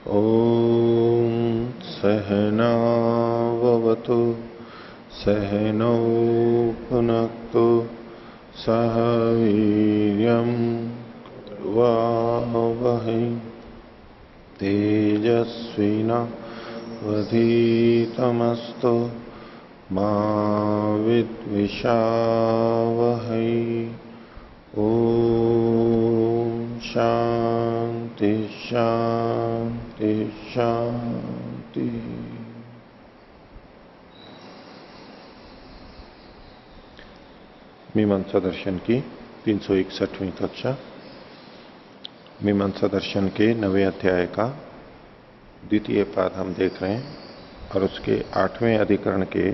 ॐ सहनाववतु सहनौ भुनक्तु सह वीर्यं कर्वावहै तेजस्विनावधीतमस्तु मा विद्विषावहै। ॐ शांति शांति शांति। मीमांसा दर्शन की 361वीं कक्षा। मीमांसा दर्शन के 9वें अध्याय का द्वितीय पाद हम देख रहे हैं और उसके 8वें अधिकरण के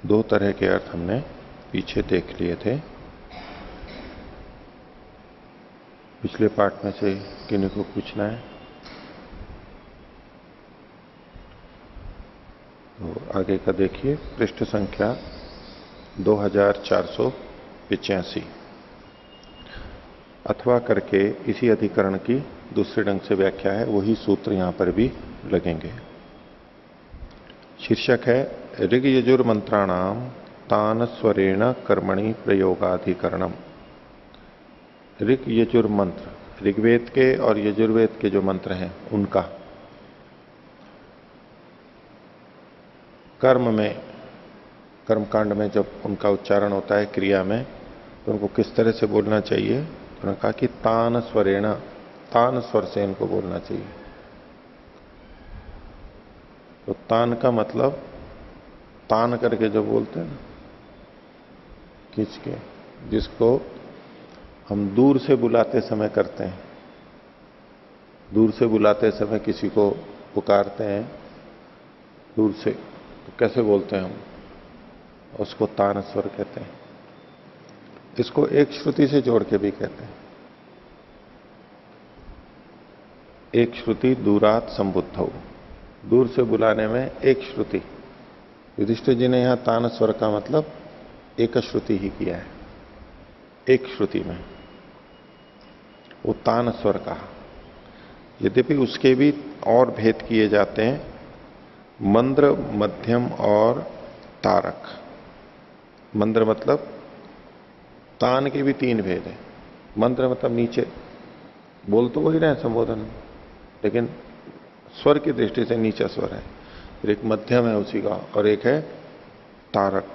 दो तरह के अर्थ हमने पीछे देख लिए थे। पिछले पाठ में से किन्हीं को पूछना है तो आगे का देखिए। पृष्ठ संख्या 2485। अथवा करके इसी अधिकरण की दूसरे ढंग से व्याख्या है, वही सूत्र यहां पर भी लगेंगे। शीर्षक है ऋग यजुर मंत्राणाम तान स्वरेण कर्मणि प्रयोगाधिकरणम। ऋग यजुर मंत्र, ऋग्वेद के और यजुर्वेद के जो मंत्र हैं उनका कर्म में, कर्मकांड में जब उनका उच्चारण होता है क्रिया में, तो उनको किस तरह से बोलना चाहिए। उन्होंने कहा कि तान स्वरेण, तान स्वर से इनको बोलना चाहिए। तो तान का मतलब तान करके जो बोलते हैं ना, खींच के, जिसको हम दूर से बुलाते समय करते हैं। दूर से बुलाते समय किसी को पुकारते हैं दूर से, तो कैसे बोलते हैं हम, उसको तान स्वर कहते हैं। इसको एक श्रुति से जोड़ के भी कहते हैं। एक श्रुति दूरात संबुद्धौ, दूर से बुलाने में एक श्रुति। युधिष्ठिर जी ने यहां तान स्वर का मतलब एक श्रुति ही किया है, एक श्रुति में वो तान स्वर कहा। यद्यपि उसके भी और भेद किए जाते हैं, मंद्र, मध्यम और तारक। मंद्र मतलब तान के भी 3 भेद है। मंत्र मतलब नीचे, बोल तो वही रहे संबोधन, लेकिन स्वर की दृष्टि से नीचा स्वर है। फिर एक मध्यम है उसी का, और एक है तारक,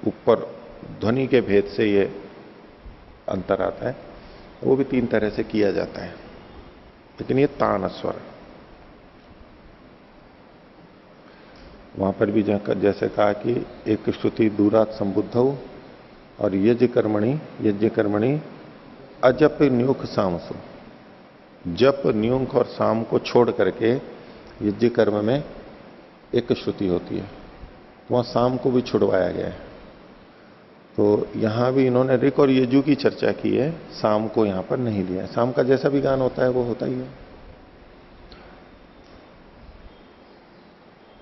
ऊपर ध्वनि के भेद से ये अंतर आता है। वो भी 3 तरह से किया जाता है, लेकिन ये तान स्वर। वहां पर भी जैसे कहा कि एक श्रुति दूरात संबुद्धौ, और यज्ञ कर्मणि अजप न्यूख सामसु। जप, न्यूख और साम को छोड़ करके यज्ञ कर्म में एक श्रुति होती है। वहां साम को भी छुड़वाया गया है। तो यहां भी इन्होंने ऋक और यजु की चर्चा की है, साम को यहां पर नहीं लिया है। साम का जैसा भी गान होता है वो होता ही है।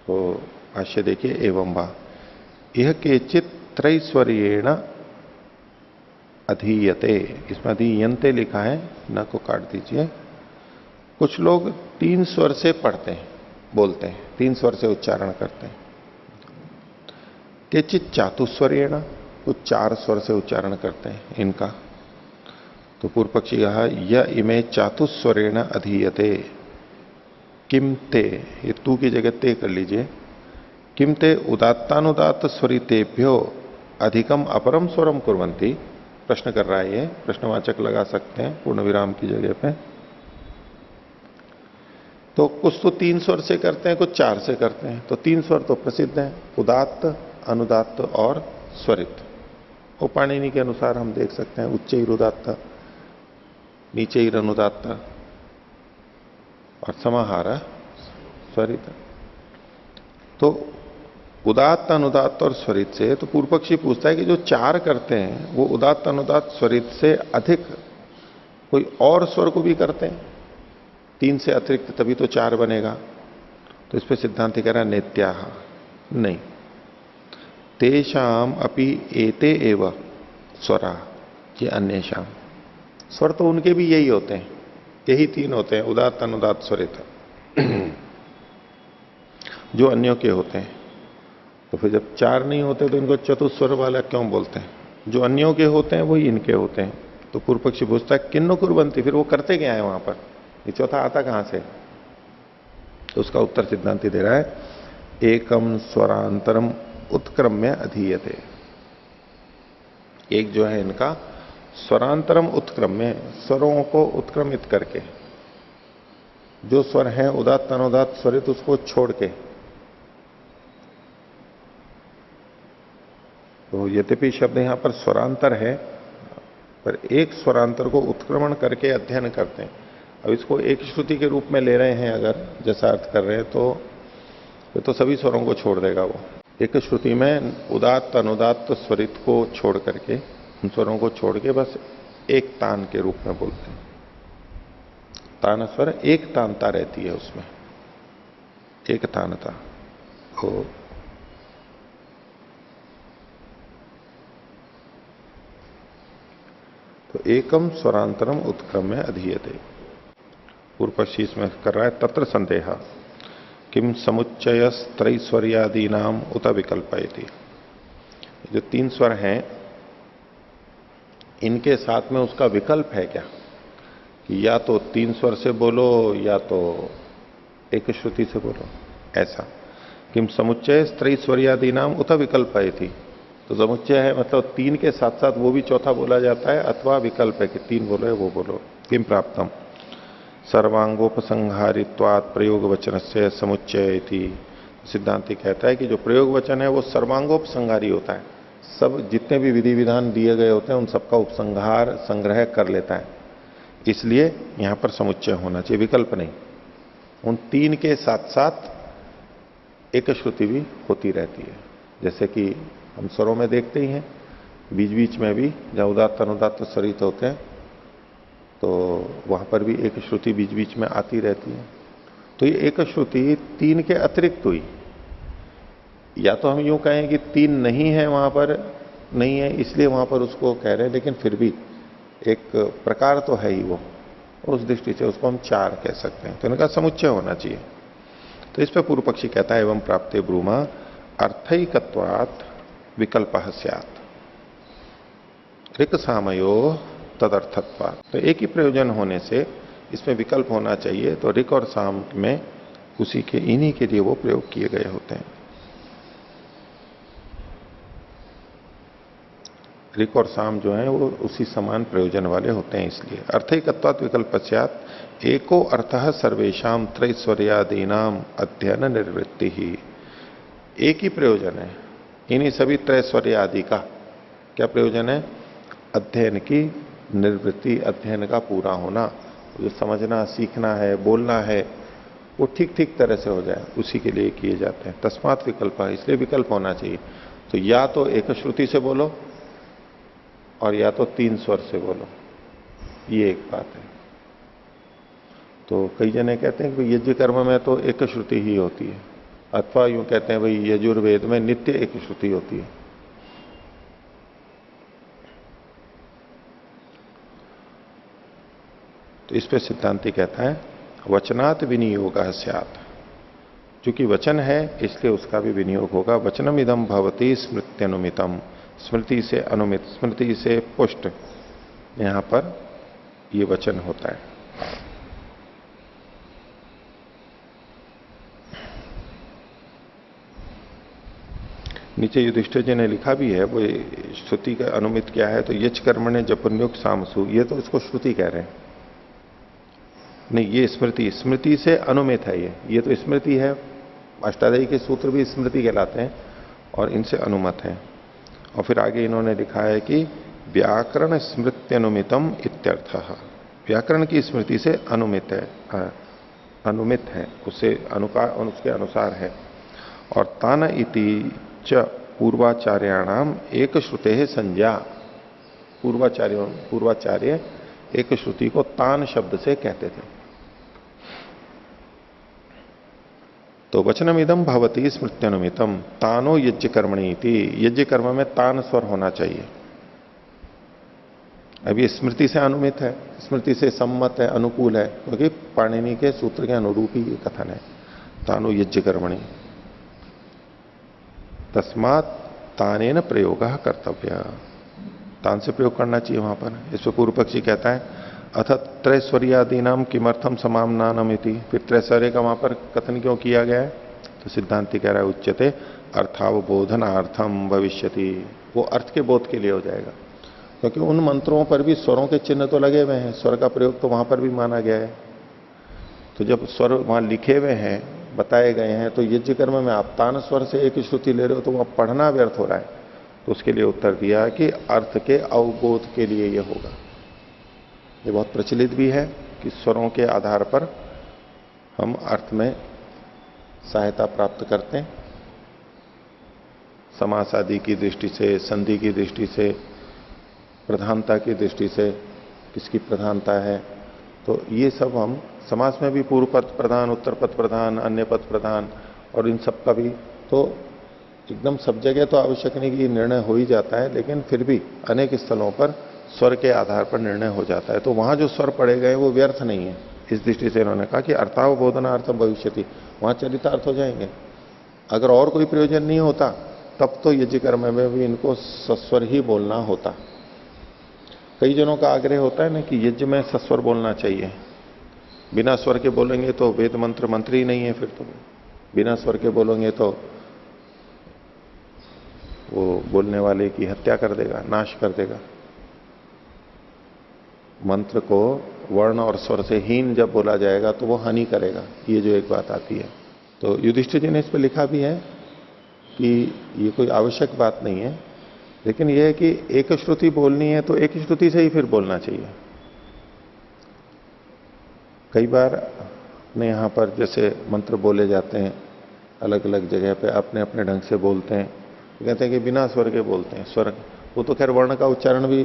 तो भाष्य देखिए, एवं वा यह केचित त्रैस्वर्येण अधीयते, इसमें अधीयन्ते लिखा है, न को काट दीजिए। कुछ लोग 3 स्वर से पढ़ते हैं, बोलते हैं, 3 स्वर से उच्चारण करते हैं। केचित चातुस्वर्येण, कुछ 4 स्वर से उच्चारण करते हैं इनका। तो पूर्व पक्षी कहा य इमे चातुस्वरेण अधीयते किम ते, ये तू की जगह ते कर लीजिए। किम ते उदात्तानुदात स्वरितेभ्यो अधिकम अपरम स्वरम कुर्वन्ति। प्रश्न कर रहा है ये, प्रश्नवाचक लगा सकते हैं पूर्ण विराम की जगह पे। तो कुछ तो 3 स्वर से करते हैं, कुछ 4 से करते हैं। तो 3 स्वर तो प्रसिद्ध हैं, उदात्त, अनुदात्त और स्वरित। वो पाणिनि के अनुसार हम देख सकते हैं, उच्चैरुदात्त, नीचैरनुदात्त और समाहार स्वरित। तो उदात्त, अनुदात्त और स्वरित से, तो पूर्व पक्षी पूछता है कि जो 4 करते हैं वो उदात्त, अनुदात्त, स्वरित से अधिक कोई और स्वर को भी करते हैं 3 से अतिरिक्त, तभी तो 4 बनेगा। तो इस पर सिद्धांत कह रहा है नेत्याह, नहीं, तेषाम अपि एते एव स्वरा, ये अन्येषाम। स्वर तो उनके भी यही होते हैं, यही 3 होते हैं, उदात्त, अनुदात्त, स्वरित। जो अन्यों के होते हैं। तो फिर जब चार नहीं होते तो इनको चतुस्वर वाला क्यों बोलते हैं? जो अन्यों के होते हैं वही इनके होते हैं। तो पूर्व पक्षी पूछता है किन्नो कुर्बंती, फिर वो करते क्या है वहां पर, ये चौथा आता कहां से? तो उसका उत्तर सिद्धांति दे रहा है, एकम स्वरांतरम उत्क्रम्य अधीयते। एक जो है इनका स्वरांतरम उत्क्रम्य, स्वरों को उत्क्रमित करके, जो स्वर हैं उदात्त अनुदात्त स्वरित उसको छोड़ के। तो यद्यपि शब्द यहां पर स्वरांतर है, पर एक स्वरांतर को उत्क्रमण करके अध्ययन करते हैं। अब इसको एक श्रुति के रूप में ले रहे हैं अगर, जैसा अर्थ कर रहे हैं, तो सभी स्वरों को छोड़ देगा वो। एक श्रुति में उदात्त अनुदात्त स्वरित को छोड़ करके, उन स्वरों को छोड़ के बस एक तान के रूप में बोलते हैं। तान स्वर एक तानता रहती है उसमें, एक तानता। तो एकम स्वरांतरम उत्क्रम्य अधीयते। पूर्व पक्षी इसमें कर रहा है, तत्र संदेह किम समुच्चय त्रैस्वर्यादि नाम उत विकल्पयति। जो तीन स्वर हैं इनके साथ में उसका विकल्प है क्या, कि या तो तीन स्वर से बोलो या तो एक श्रुति से बोलो, ऐसा। किम समुच्चय त्रैस्वर्यादि नाम उत विकल्पयति। तो समुच्चय है मतलब तीन के साथ साथ वो भी चौथा बोला जाता है, अथवा विकल्प है कि तीन बोलो है वो बोलो। किम प्राप्तम सर्वांगोपसंहारित्वात् प्रयोग वचन से समुच्चय इति। सिद्धांति कहता है कि जो प्रयोग वचन है वो सर्वांगोपसंहारी होता है, सब जितने भी विधि विधान दिए गए होते हैं उन सबका उपसंहार संग्रह कर लेता है, इसलिए यहां पर समुच्चय होना चाहिए, विकल्प नहीं। उन तीन के साथ साथ एक श्रुति भी होती रहती है, जैसे कि हम स्वरों में देखते ही हैं, बीच बीच में भी जहां उदात्त अनुदात्त स्वरित होते हैं तो वहां पर भी एक श्रुति बीच बीच में आती रहती है। तो ये एक श्रुति तीन के अतिरिक्त हुई। या तो हम यूं कहें कि तीन नहीं है वहां पर, नहीं है इसलिए वहां पर उसको कह रहे हैं, लेकिन फिर भी एक प्रकार तो है ही वो, उस दृष्टि से उसको हम चार कह सकते हैं। तो इनका समुच्चय होना चाहिए। तो इस पर पूर्व पक्षी कहता है, एवं प्राप्ते ब्रूमा अर्थैकत्वात् विकल्प स्यात् ऋक सामयो तदर्थत्वात्। तो एक ही प्रयोजन होने से इसमें विकल्प होना चाहिए। तो ऋक और साम में उसी के इन्हीं के लिए वो प्रयोग किए गए होते हैं। ऋक और साम जो है वो उसी समान प्रयोजन वाले होते हैं, इसलिए अर्थैकत्वात् विकल्प स्यात् एको अर्थः सर्वेषां त्रैस्वर्यादीनाम अध्ययन निर्वृत्ति ही। एक ही प्रयोजन है इन्हीं सभी त्रैस्वर्य आदि का। क्या प्रयोजन है? अध्ययन की निर्वृत्ति, अध्ययन का पूरा होना। जो समझना सीखना है, बोलना है, वो ठीक ठीक तरह से हो जाए, उसी के लिए किए जाते हैं। तस्मात् विकल्प, इसलिए विकल्प होना चाहिए। तो या तो एक श्रुति से बोलो और या तो तीन स्वर से बोलो, ये एक बात है। तो कई जने कहते हैं कि यज्ञ कर्म में तो एक श्रुति ही होती है, अथवा यूं कहते हैं भाई यजुर्वेद में नित्य एक श्रुति होती है। तो इस पे सिद्धांति कहता है वचनात् विनियोग स्यात्। चूंकि वचन है इसलिए उसका भी विनियोग होगा। वचनम इदम भवति स्मृत्यनुमितम, स्मृति से अनुमित, स्मृति से पुष्ट, यहां पर ये वचन होता है। नीचे युधिष्ठिर जी ने लिखा भी है, वो श्रुति का अनुमित क्या है, तो यच कर्मणे जपन्युक्त सामसु, ये तो इसको श्रुति कह रहे हैं। नहीं, ये स्मृति, स्मृति से अनुमित है ये तो स्मृति है। अष्टाध्यायी के सूत्र भी स्मृति कहलाते हैं और इनसे अनुमत है। और फिर आगे इन्होंने लिखा है कि व्याकरण स्मृत्यनुमितम इत्यर्थः, व्याकरण की स्मृति से अनुमित है, अनुमित है, उससे उसके अनुसार है। और तान इति च पूर्वाचार्याणाम एक श्रुते है संज्ञा, पूर्वाचार्य एक श्रुति को तान शब्द से कहते थे। तो वचनम इदम भवति स्मृत्यनुमितम तानो यज्ञ कर्मणि इति, यज्ञ कर्म में तान स्वर होना चाहिए। अब ये स्मृति से अनुमित है, स्मृति से सम्मत है, अनुकूल है, क्योंकि पाणिनि के सूत्र के अनुरूप ही ये कथन है, तानो यज्ञ कर्मणि। तस्मात् तानेन प्रयोग कर्तव्य, तान से प्रयोग करना चाहिए वहां पर। इस पर पूर्व पक्षी कहता है अथ त्रैस्वर्यादि नाम किमर्थम समाम नानम इति, फिर त्रैस्वर्य का वहां पर कथन क्यों किया गया है? तो सिद्धांति कह रहा है उच्यते अर्थावबोधनार्थम भविष्यति, वो अर्थ के बोध के लिए हो जाएगा, क्योंकि उन मंत्रों पर भी स्वरों के चिन्ह तो लगे हुए हैं, स्वर का प्रयोग तो वहां पर भी माना गया है। तो जब स्वर वहां लिखे हुए हैं, बताए गए हैं, तो यज्ञ कर्म में आप तान स्वर से एक श्रुति ले रहे हो तो वहां पढ़ना व्यर्थ हो रहा है। तो उसके लिए उत्तर दिया कि अर्थ के अवबोध के लिए यह होगा। ये बहुत प्रचलित भी है कि स्वरों के आधार पर हम अर्थ में सहायता प्राप्त करते हैं, समास आदि की दृष्टि से, संधि की दृष्टि से, प्रधानता की दृष्टि से किसकी प्रधानता है। तो ये सब हम समास में भी पूर्व पद प्रधान, उत्तर पद प्रधान, अन्य पद प्रधान, और इन सब का भी तो एकदम सब जगह तो आवश्यक नहीं कि निर्णय हो ही जाता है, लेकिन फिर भी अनेक स्थलों पर स्वर के आधार पर निर्णय हो जाता है। तो वहां जो स्वर पढ़े गए वो व्यर्थ नहीं है। इस दृष्टि से इन्होंने कहा कि अर्थावबोधनार्थम भविष्यति, वहां चरितार्थ हो जाएंगे। अगर और कोई प्रयोजन नहीं होता तब तो यज्ञ कर्म में भी इनको सस्वर ही बोलना होता। कई जनों का आग्रह होता है ना कि यज्ञ में सस्वर बोलना चाहिए, बिना स्वर के बोलेंगे तो वेद मंत्र मंत्र ही नहीं है, फिर तो बिना स्वर के बोलेंगे तो वो बोलने वाले की हत्या कर देगा, नाश कर देगा। मंत्र को वर्ण और स्वर से हीन जब बोला जाएगा तो वो हानि करेगा, ये जो एक बात आती है। तो युधिष्ठिर जी ने इस पर लिखा भी है कि ये कोई आवश्यक बात नहीं है, लेकिन यह है कि एक श्रुति बोलनी है तो एक श्रुति से ही फिर बोलना चाहिए। कई बार अपने यहां पर जैसे मंत्र बोले जाते हैं, अलग अलग जगह पे अपने अपने ढंग से बोलते हैं, कहते हैं कि बिना स्वर के बोलते हैं। स्वर वो तो खैर वर्ण का उच्चारण भी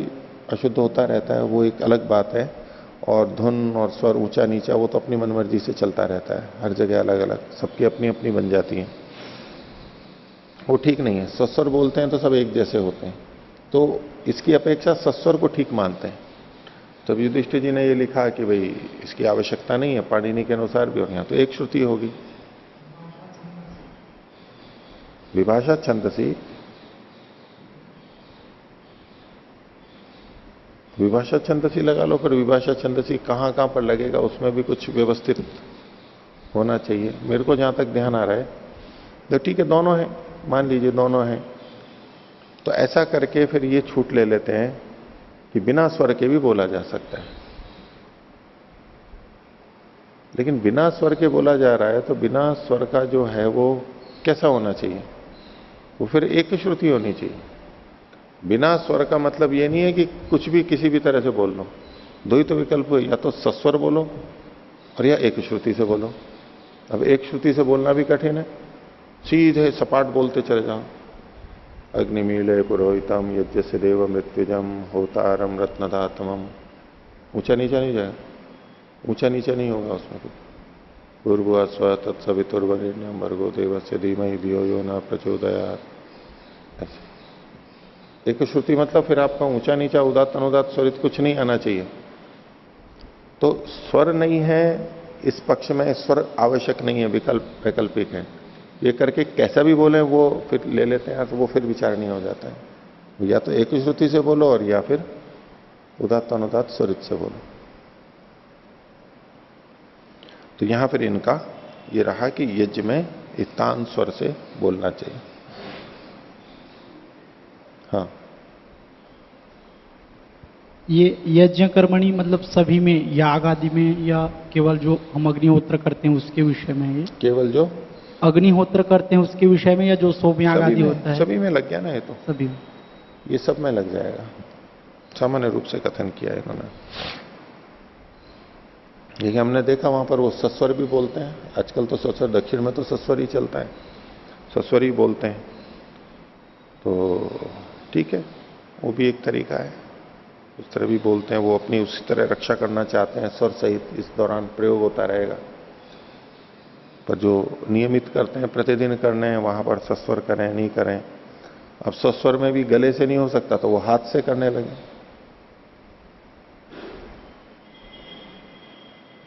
अशुद्ध होता रहता है, वो एक अलग बात है, और धुन और स्वर ऊंचा नीचा वो तो अपनी मनमर्जी से चलता रहता है, हर जगह अलग अलग, सबकी अपनी अपनी बन जाती है, वो ठीक नहीं है। सस्वर बोलते हैं तो सब एक जैसे होते हैं, तो इसकी अपेक्षा सस्वर को ठीक मानते हैं। तब युधिष्ठिर जी ने ये लिखा कि भाई इसकी आवश्यकता नहीं है, पाणिनि के अनुसार भी, और यहां तो एक श्रुति होगी। विभाषा छंदसी, विभाषा छंदसी लगा लो, पर विभाषा छंदसी कहां कहां पर लगेगा उसमें भी कुछ व्यवस्थित होना चाहिए। मेरे को जहां तक ध्यान आ रहा है तो ठीक है, दोनों है, मान लीजिए दोनों है, तो ऐसा करके फिर ये छूट ले लेते हैं कि बिना स्वर के भी बोला जा सकता है। लेकिन बिना स्वर के बोला जा रहा है तो बिना स्वर का जो है वो कैसा होना चाहिए? वो फिर एक श्रुति होनी चाहिए। बिना स्वर का मतलब ये नहीं है कि कुछ भी किसी भी तरह से बोल लो, दो ही तो विकल्प हुए, या तो सस्वर बोलो और या एक श्रुति से बोलो। अब एक श्रुति से बोलना भी कठिन है, सीधे सपाट बोलते चले जाओ, अग्निमीले पुरोहितम यज्ञ से देव मृत्युजम होतारम रत्नदातमम, ऊंचा नीचा नहीं जाएगा, ऊंचा नीचा नहीं होगा उसमें कुछ। पूर्व स्व तत्सवितुर्वरेण्यम भर्गो देवस्य धीमहि धियो यो न प्रचोदयात्, ऐसे। एक श्रुति मतलब फिर आपका ऊंचा नीचा उदात्त अनुदात स्वरित कुछ नहीं आना चाहिए। तो स्वर नहीं है इस पक्ष में, स्वर आवश्यक नहीं है, विकल्प वैकल्पिक है। ये करके कैसा भी बोले वो फिर ले लेते हैं, तो वो फिर विचार नहीं हो जाता है। या तो एक श्रुति से बोलो और या फिर उदात्त अनुदात स्वरित से बोलो। तो यहां फिर इनका ये रहा कि यज्ञ में तान स्वर से बोलना चाहिए। हाँ, ये यज्ञ कर्मणि मतलब सभी में, याग आदि में, या केवल जो हम अग्निहोत्र करते हैं उसके विषय में? ये केवल जो अग्निहोत्र करते हैं उसके विषय में, या जो सोम याग आदि होता है? सभी में लग गया ना, ये तो सभी में, ये सब में लग जाएगा। सामान्य रूप से कथन किया है इन्होंने। देखिए हमने देखा वहां पर वो सस्वर भी बोलते हैं, आजकल तो सस्वर, दक्षिण में तो सस्वर ही चलता है, सस्वर ही बोलते हैं, तो ठीक है, वो भी एक तरीका है, उस तरह भी बोलते हैं। वो अपनी उसी तरह रक्षा करना चाहते हैं, स्वर सहित इस दौरान प्रयोग होता रहेगा। पर जो नियमित करते हैं, प्रतिदिन करने हैं, वहां पर सस्वर करें नहीं करें। अब सस्वर में भी गले से नहीं हो सकता तो वो हाथ से करने लगे।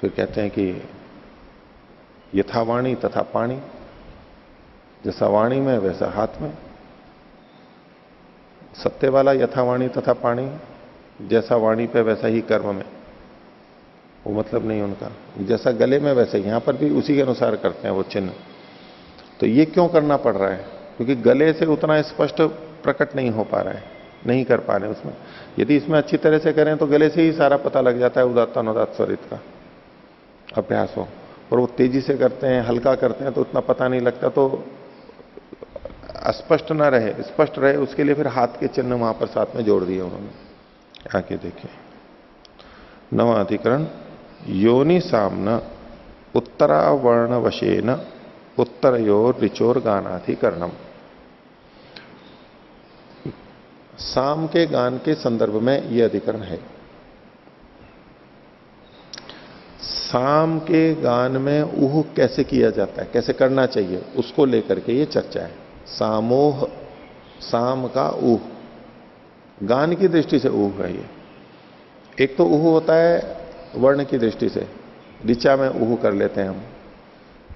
फिर कहते हैं कि यथा वाणी तथा पाणी, जैसा वाणी में वैसा हाथ में। सत्य वाला यथावाणी तथा पाणी, जैसा वाणी पे वैसा ही कर्म में, वो मतलब नहीं उनका। जैसा गले में वैसे यहां पर भी उसी के अनुसार करते हैं वो चिन्ह। तो ये क्यों करना पड़ रहा है? क्योंकि गले से उतना स्पष्ट प्रकट नहीं हो पा रहा है, नहीं कर पा रहे उसमें। यदि इसमें अच्छी तरह से करें तो गले से ही सारा पता लग जाता है उदात्त अनुदात्त स्वरित का अभ्यास हो। और वो तेजी से करते हैं, हल्का करते हैं तो उतना पता नहीं लगता। तो अस्पष्ट ना रहे, स्पष्ट रहे, उसके लिए फिर हाथ के चिन्ह वहां पर साथ में जोड़ दिए उन्होंने। आगे देखिए, नवा अधिकरण, योनि सामन उत्तरावर्ण वशेन उत्तरयोर ऋचोर गानाधिकरणम। साम के गान के संदर्भ में यह अधिकरण है। साम के गान में ऊह कैसे किया जाता है, कैसे करना चाहिए, उसको लेकर के ये चर्चा है। सामोह, साम का ऊह, गान की दृष्टि से ऊह है ये। एक तो ऊह होता है वर्ण की दृष्टि से, ऋचा में ऊह कर लेते हैं हम।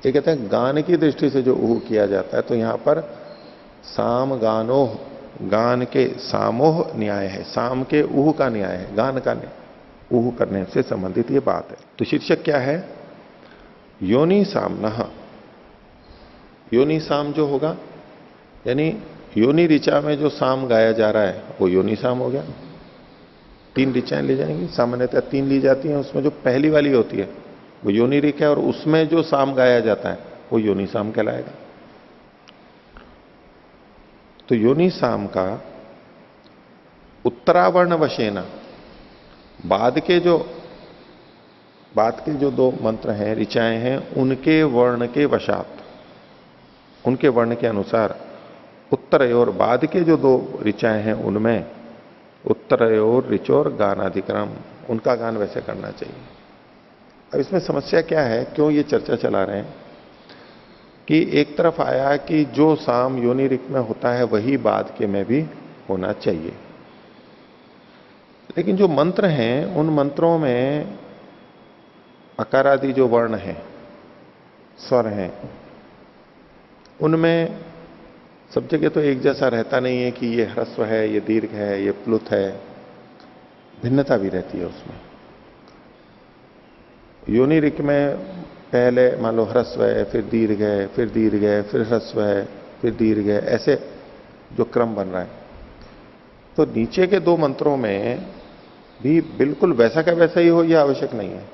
ये कहते हैं गान की दृष्टि से जो ऊह किया जाता है, तो यहां पर साम गानोह, गान के सामोह न्याय है, साम के ऊह का न्याय है, गान का ऊह करने से संबंधित ये बात है। तो शीर्षक क्या है? योनि सामनः। योनि साम जो होगा, यानी योनि ऋचा में जो साम गाया जा रहा है वो योनि साम हो गया। 3 ऋचाएं ली जाएंगी, सामान्यतः 3 ली जाती हैं। उसमें जो पहली वाली होती है वो योनि ऋक है, और उसमें जो साम गाया जाता है वो योनि साम कहलाएगा। तो योनि साम का उत्तरावर्ण वशेना, बाद के जो 2 मंत्र हैं, ऋचाएं हैं, उनके वर्ण के वशात, उनके वर्ण के अनुसार उत्तरयोर, बाद के जो 2 ऋचाएं हैं उनमें उत्तरयोर ऋचोर गानाधिक्रम, उनका गान वैसे करना चाहिए। अब इसमें समस्या क्या है, क्यों ये चर्चा चला रहे हैं कि एक तरफ आया कि जो साम योनि ऋक में होता है वही बाद के में भी होना चाहिए, लेकिन जो मंत्र हैं उन मंत्रों में अकारादि जो वर्ण हैं, स्वर हैं, उनमें सब जगह तो एक जैसा रहता नहीं है कि ये ह्रस्व है, ये दीर्घ है, ये प्लुत है, भिन्नता भी रहती है उसमें। योनि ऋक में पहले मान लो ह्रस्व है, फिर दीर्घ है, फिर दीर्घ है, फिर ह्रस्व है, फिर दीर्घ है, ऐसे जो क्रम बन रहा है। तो नीचे के 2 मंत्रों में भी बिल्कुल वैसा का वैसा ही हो, यह आवश्यक नहीं है।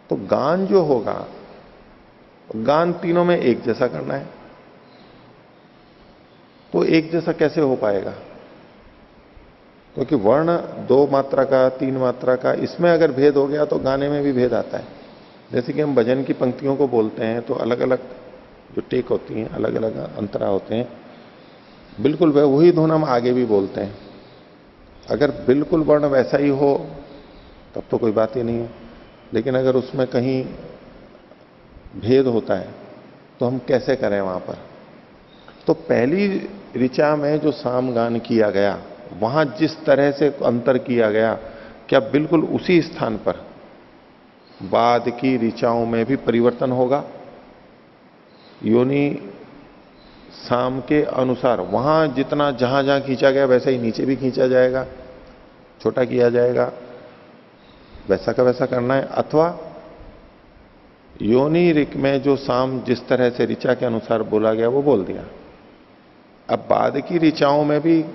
तो गान जो होगा, गान तीनों में एक जैसा करना है। तो एक जैसा कैसे हो पाएगा? क्योंकि वर्ण 2 मात्रा का, 3 मात्रा का, इसमें अगर भेद हो गया तो गाने में भी भेद आता है। जैसे कि हम भजन की पंक्तियों को बोलते हैं तो अलग अलग जो टेक होती हैं, अलग अलग अंतरा होते हैं, बिल्कुल वही धुन हम आगे भी बोलते हैं। अगर बिल्कुल वर्ण वैसा ही हो तब तो कोई बात ही नहीं है, लेकिन अगर उसमें कहीं भेद होता है तो हम कैसे करें वहां पर? तो पहली ऋचा में जो सामगान किया गया, वहां जिस तरह से अंतर किया गया, क्या बिल्कुल उसी स्थान पर बाद की ऋचाओं में भी परिवर्तन होगा? योनि साम के अनुसार वहां जितना जहां जहां खींचा गया वैसा ही नीचे भी खींचा जाएगा, छोटा किया जाएगा, वैसा का वैसा करना है? अथवा योनि ऋक में जो साम जिस तरह से ऋचा के अनुसार बोला गया वो बोल दिया, अब बाद की ऋचाओं में भी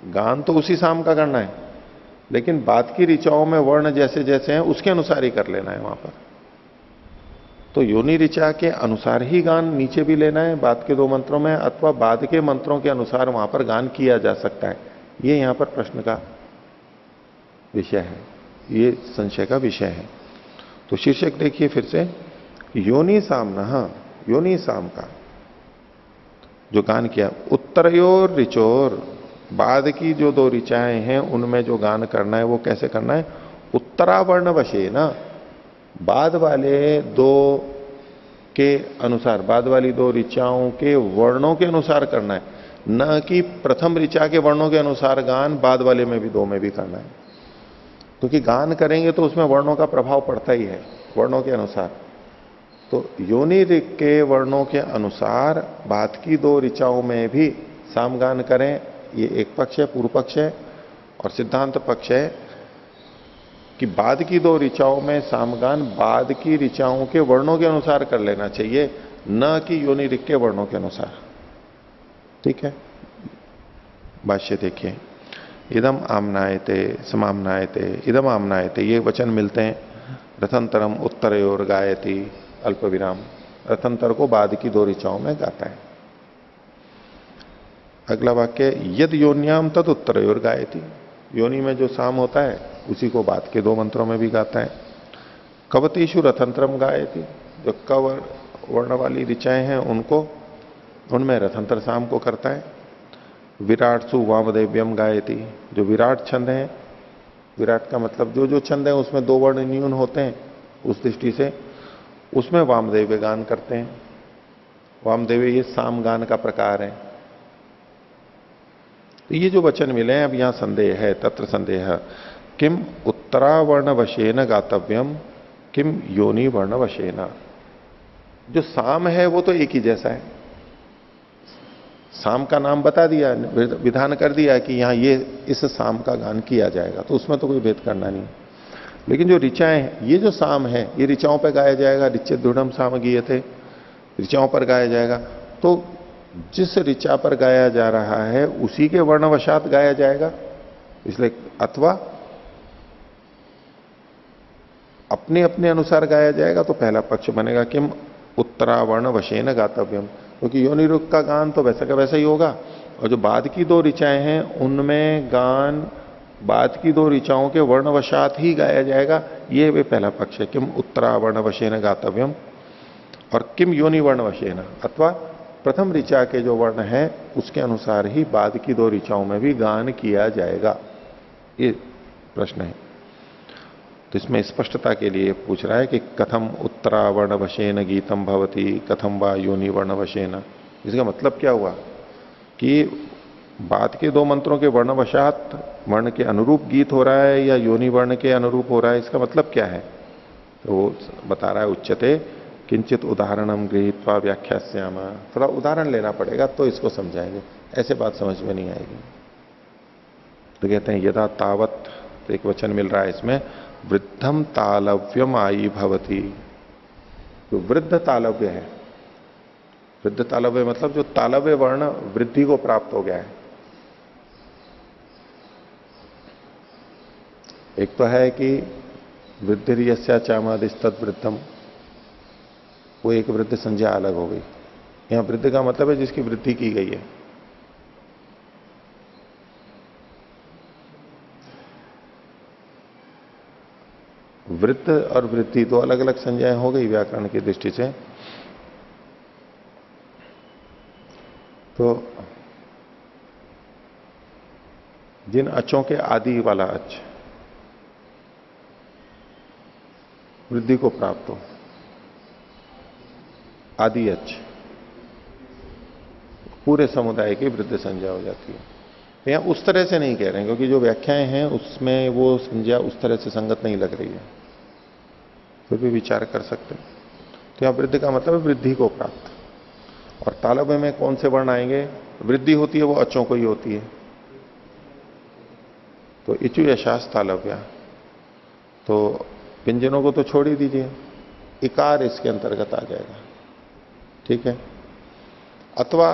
गान तो उसी साम का करना है, लेकिन बाद की ऋचाओं में वर्ण जैसे जैसे हैं उसके अनुसार ही कर लेना है वहां पर। तो योनि ऋचा के अनुसार ही गान नीचे भी लेना है बाद के 2 मंत्रों में, अथवा बाद के मंत्रों के अनुसार वहां पर गान किया जा सकता है। ये यहां पर प्रश्न का विषय है, ये संशय का विषय है। तो शीर्षक देखिए फिर से, योनि सामना, योनि साम का जो गान किया, उत्तरयोर ऋचोर, बाद की जो 2 ऋचाएं हैं उनमें जो गान करना है वो कैसे करना है? उत्तरावर्ण वशे ना, बाद वाले 2 के अनुसार, बाद वाली 2 ऋचाओं के वर्णों के अनुसार करना है, न कि प्रथम ऋचा के वर्णों के अनुसार गान बाद वाले में भी 2 में भी करना है। क्योंकि गान करेंगे तो उसमें वर्णों का प्रभाव पड़ता ही है, वर्णों के अनुसार। तो योनि ऋक् के वर्णों के अनुसार बाद की दो ऋचाओं में भी सामगान करें, ये एक पक्ष है, पूर्व पक्ष है। और सिद्धांत पक्ष है कि बाद की दो ऋचाओं में सामगान बाद की ऋचाओं के वर्णों के अनुसार कर लेना चाहिए, न कि योनि ऋक् के वर्णों के अनुसार। ठीक है, भाष्य देखिए। इदम आमनायते समामनायते, इदम आमनायते, ये वचन मिलते हैं। रथंतरम उत्तरयोर गायति, अल्प विराम। रथंतर को बाद की दो ऋचाओं में गाता है। अगला वाक्य, यद योन्याम तद उत्तरयोर गायति, योनि में जो साम होता है उसी को बाद के दो मंत्रों में भी गाता है। कवतीषु रथंतरम गायति, जो क वर्ण वाली ऋचाएं हैं उनको, उनमें रथंतर साम को करता है। विराटसु वामदेव्यम गायति, जो विराट छंद है, विराट का मतलब जो जो छंद है उसमें दो वर्ण न्यून होते हैं, उस दृष्टि से उसमें वामदेव्य गान करते हैं। वामदेव्य ये साम गान का प्रकार है। तो ये जो वचन मिले हैं, अब यहां संदेह है, तत्र संदेह, किम उत्तरावर्ण वशेन गातव्यम किम योनि वर्ण वशेन। जो साम है वो तो एक ही जैसा है, साम का नाम बता दिया, विधान कर दिया कि यहां ये इस साम का गान किया जाएगा, तो उसमें तो कोई भेद करना नहीं। लेकिन जो ऋचाएं हैं, ये जो साम है ये ऋचाओं पर गाया जाएगा, ऋच्य दृढ़म साम गीयते, ऋचाओं पर गाया जाएगा। तो जिस ऋचा पर गाया जा रहा है उसी के वर्णवशात गाया जाएगा, इसलिए अथवा अपने अपने अनुसार गाया जाएगा। तो पहला पक्ष बनेगा किम उत्तरावर्ण वशेन गातव्यम, क्योंकि योनि ऋक् का गान तो वैसा का वैसा ही होगा, और जो बाद की दो ऋचाएं हैं उनमें गान बाद की दो ऋचाओं के वर्णवशात ही गाया जाएगा। ये वे पहला पक्ष है, किम उत्तरावर्ण वशेन गातव्यम। और किम योनि वर्ण वशेन, अथवा प्रथम ऋचा के जो वर्ण है उसके अनुसार ही बाद की दो ऋचाओं में भी गान किया जाएगा, ये प्रश्न है। तो इसमें स्पष्टता के लिए पूछ रहा है कि कथम उत्तरावर्ण वशेन गीतम भवती कथम वा योनि वर्ण वशेन। इसका मतलब क्या हुआ कि बाद के दो मंत्रों के वर्णवशात वर्ण के अनुरूप गीत हो रहा है या योनि वर्ण के अनुरूप हो रहा है, इसका मतलब क्या है। तो वो बता रहा है, उच्चते किंचित उदाहरणम गृहीत्वा व्याख्यास्याम, थोड़ा उदाहरण लेना पड़ेगा तो इसको समझाएंगे, ऐसे बात समझ में नहीं आएगी। तो कहते हैं यदा तावत, तो एक वचन मिल रहा है इसमें, वृद्धम तालव्यम आई भवती। जो वृद्ध तालव्य है, वृद्ध तालव्य मतलब जो तालव्य वर्ण वृद्धि को प्राप्त हो गया है। एक तो है कि वृद्धिर्यस्या चामादिस्तद वृद्धम, वो एक वृद्ध संज्ञा अलग हो गई। यहां वृद्ध का मतलब है जिसकी वृद्धि की गई है। वृत्त और वृद्धि दो अलग अलग संज्ञाएं हो गई व्याकरण की दृष्टि से। तो जिन अचों के आदि वाला अच वृद्धि को प्राप्त हो, आदि अच, पूरे समुदाय की वृद्धि संज्ञा हो जाती है। तो यहां उस तरह से नहीं कह रहे हैं, क्योंकि जो व्याख्याएं हैं उसमें वो संज्ञा उस तरह से संगत नहीं लग रही है, फिर भी विचार कर सकते हैं। तो यहां वृद्धि का मतलब है वृद्धि को प्राप्त। और तालव्य में कौन से वर्ण आएंगे, वृद्धि होती है वो अचों को ही होती है। तो इचु यशास तालव्या, तो व्यंजनों को तो छोड़ ही दीजिए, इकार इसके अंतर्गत आ जाएगा। ठीक है, अथवा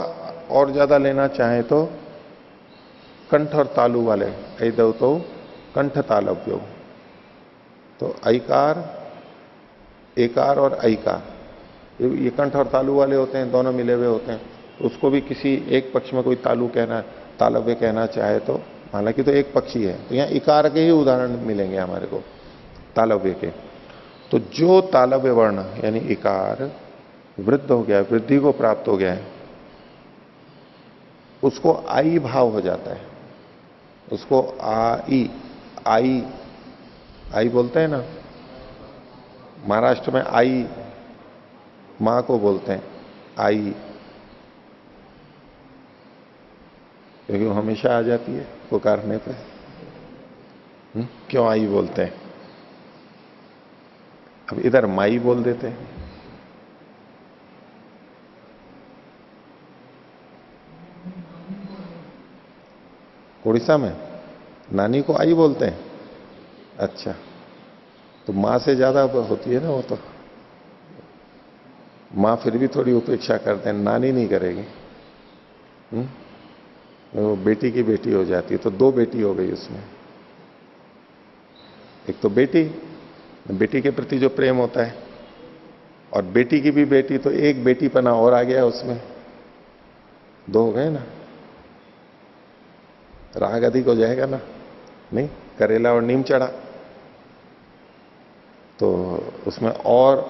और ज्यादा लेना चाहे तो कंठ और तालु वाले, ऐदव तो कंठ तालव्यो, तो ऐकार, एकार और ऐकार, ये कंठ और तालु वाले होते हैं, दोनों मिले हुए होते हैं। तो उसको भी किसी एक पक्ष में कोई तालु कहना, तालव्य कहना चाहे तो, हालांकि तो एक पक्षी है, तो यहां इकार के ही उदाहरण मिलेंगे हमारे को तालव्य के। तो जो तालव्य वर्ण यानी इकार वृद्ध हो गया, वृद्धि को प्राप्त हो गया है, उसको आई भाव हो जाता है, उसको आई आई आई बोलते हैं ना, महाराष्ट्र में आई मां को बोलते हैं आई, क्योंकि वो हमेशा आ जाती है पुकारने पे। क्यों आई बोलते हैं, अब इधर माई बोल देते हैं, उड़ीसा में नानी को आई बोलते हैं? अच्छा, तो माँ से ज्यादा होती है ना वो तो। माँ फिर भी थोड़ी उपेक्षा करते हैं, नानी नहीं करेगी। वो बेटी की बेटी हो जाती है, तो दो बेटी हो गई उसमें। एक तो बेटी, बेटी के प्रति जो प्रेम होता है, और बेटी की भी बेटी, तो एक बेटी पना और आ गया उसमें, दो हो गए ना। राग अधिक हो जाएगा ना? नहीं, करेला और नीम चढ़ा, तो उसमें और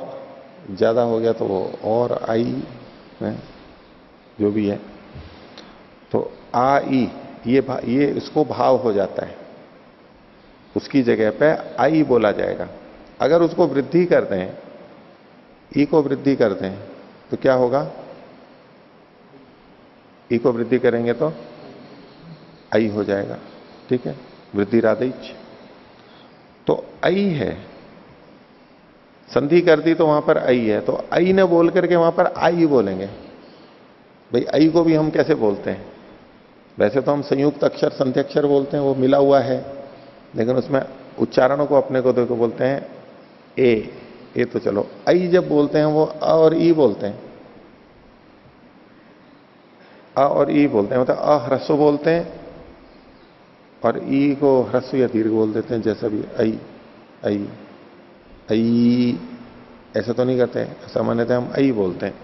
ज्यादा हो गया, तो वो और आई है, जो भी है। तो आई, ये इसको भाव हो जाता है, उसकी जगह पे आई बोला जाएगा। अगर उसको वृद्धि कर दें, ई को वृद्धि कर दें, तो क्या होगा? ई को वृद्धि करेंगे तो आई हो जाएगा। ठीक है, वृद्धि राधिच, तो आई है। संधि कर दी तो वहां पर आई है, तो आई ने बोल करके वहां पर आई बोलेंगे। भाई आई को भी हम कैसे बोलते हैं? वैसे तो हम संयुक्त अक्षर संधि अक्षर बोलते हैं, वो मिला हुआ है, लेकिन उसमें उच्चारणों को अपने को देखो बोलते हैं ए तो चलो, आई जब बोलते हैं वो अ और ई बोलते हैं, अ और ई बोलते हैं, मतलब अह्रस्व बोलते हैं, और ई को ह्रस्व या दीर्घ बोल देते हैं, जैसा भी आई आई आई, ऐसा तो नहीं करते हैं, सामान्यतः हम आई बोलते हैं।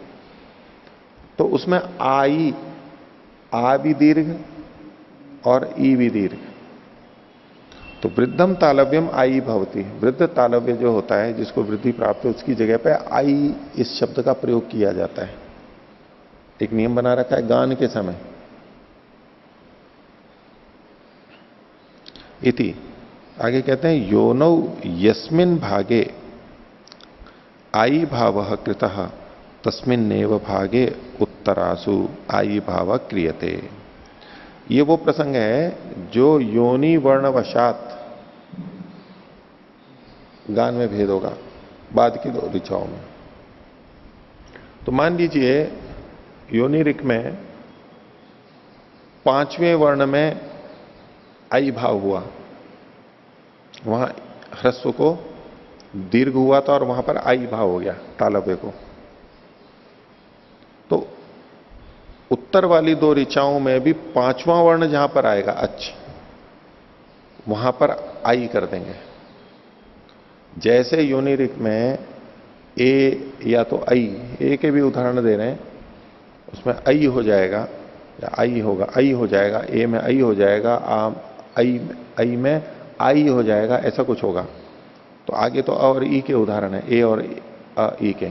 तो उसमें आई, आ भी दीर्घ और ई भी दीर्घ। तो वृद्धम तालव्यम आई भवती, वृद्ध तालव्य जो होता है, जिसको वृद्धि प्राप्त है, उसकी जगह पे आई इस शब्द का प्रयोग किया जाता है। एक नियम बना रखा है गान के समय। इति आगे कहते हैं योनौ यस्मिन भागे आई भाव कृतः तस्मिन्नेव भागे उत्तरासु आई भाव क्रियते। ये वो प्रसंग है जो योनि वर्णवशात गान में भेद होगा बाद की दो ऋचाओं में। तो मान लीजिए योनि ऋक में पांचवें वर्ण में आई भाव हुआ, वहां ह्रस्व को दीर्घ हुआ था और वहां पर आई भाव हो गया तालव्य को। तो उत्तर वाली दो ऋचाओं में भी पांचवां वर्ण जहां पर आएगा अच्छ, वहां पर आई कर देंगे। जैसे योनि ऋक में ए या तो आई, ए के भी उदाहरण दे रहे हैं, उसमें आई हो जाएगा या आई होगा, आई हो जाएगा, ए में आई हो जाएगा, आई में आई हो जाएगा, ऐसा कुछ होगा। तो आगे तो अ और ई के उदाहरण है, ए और ई के।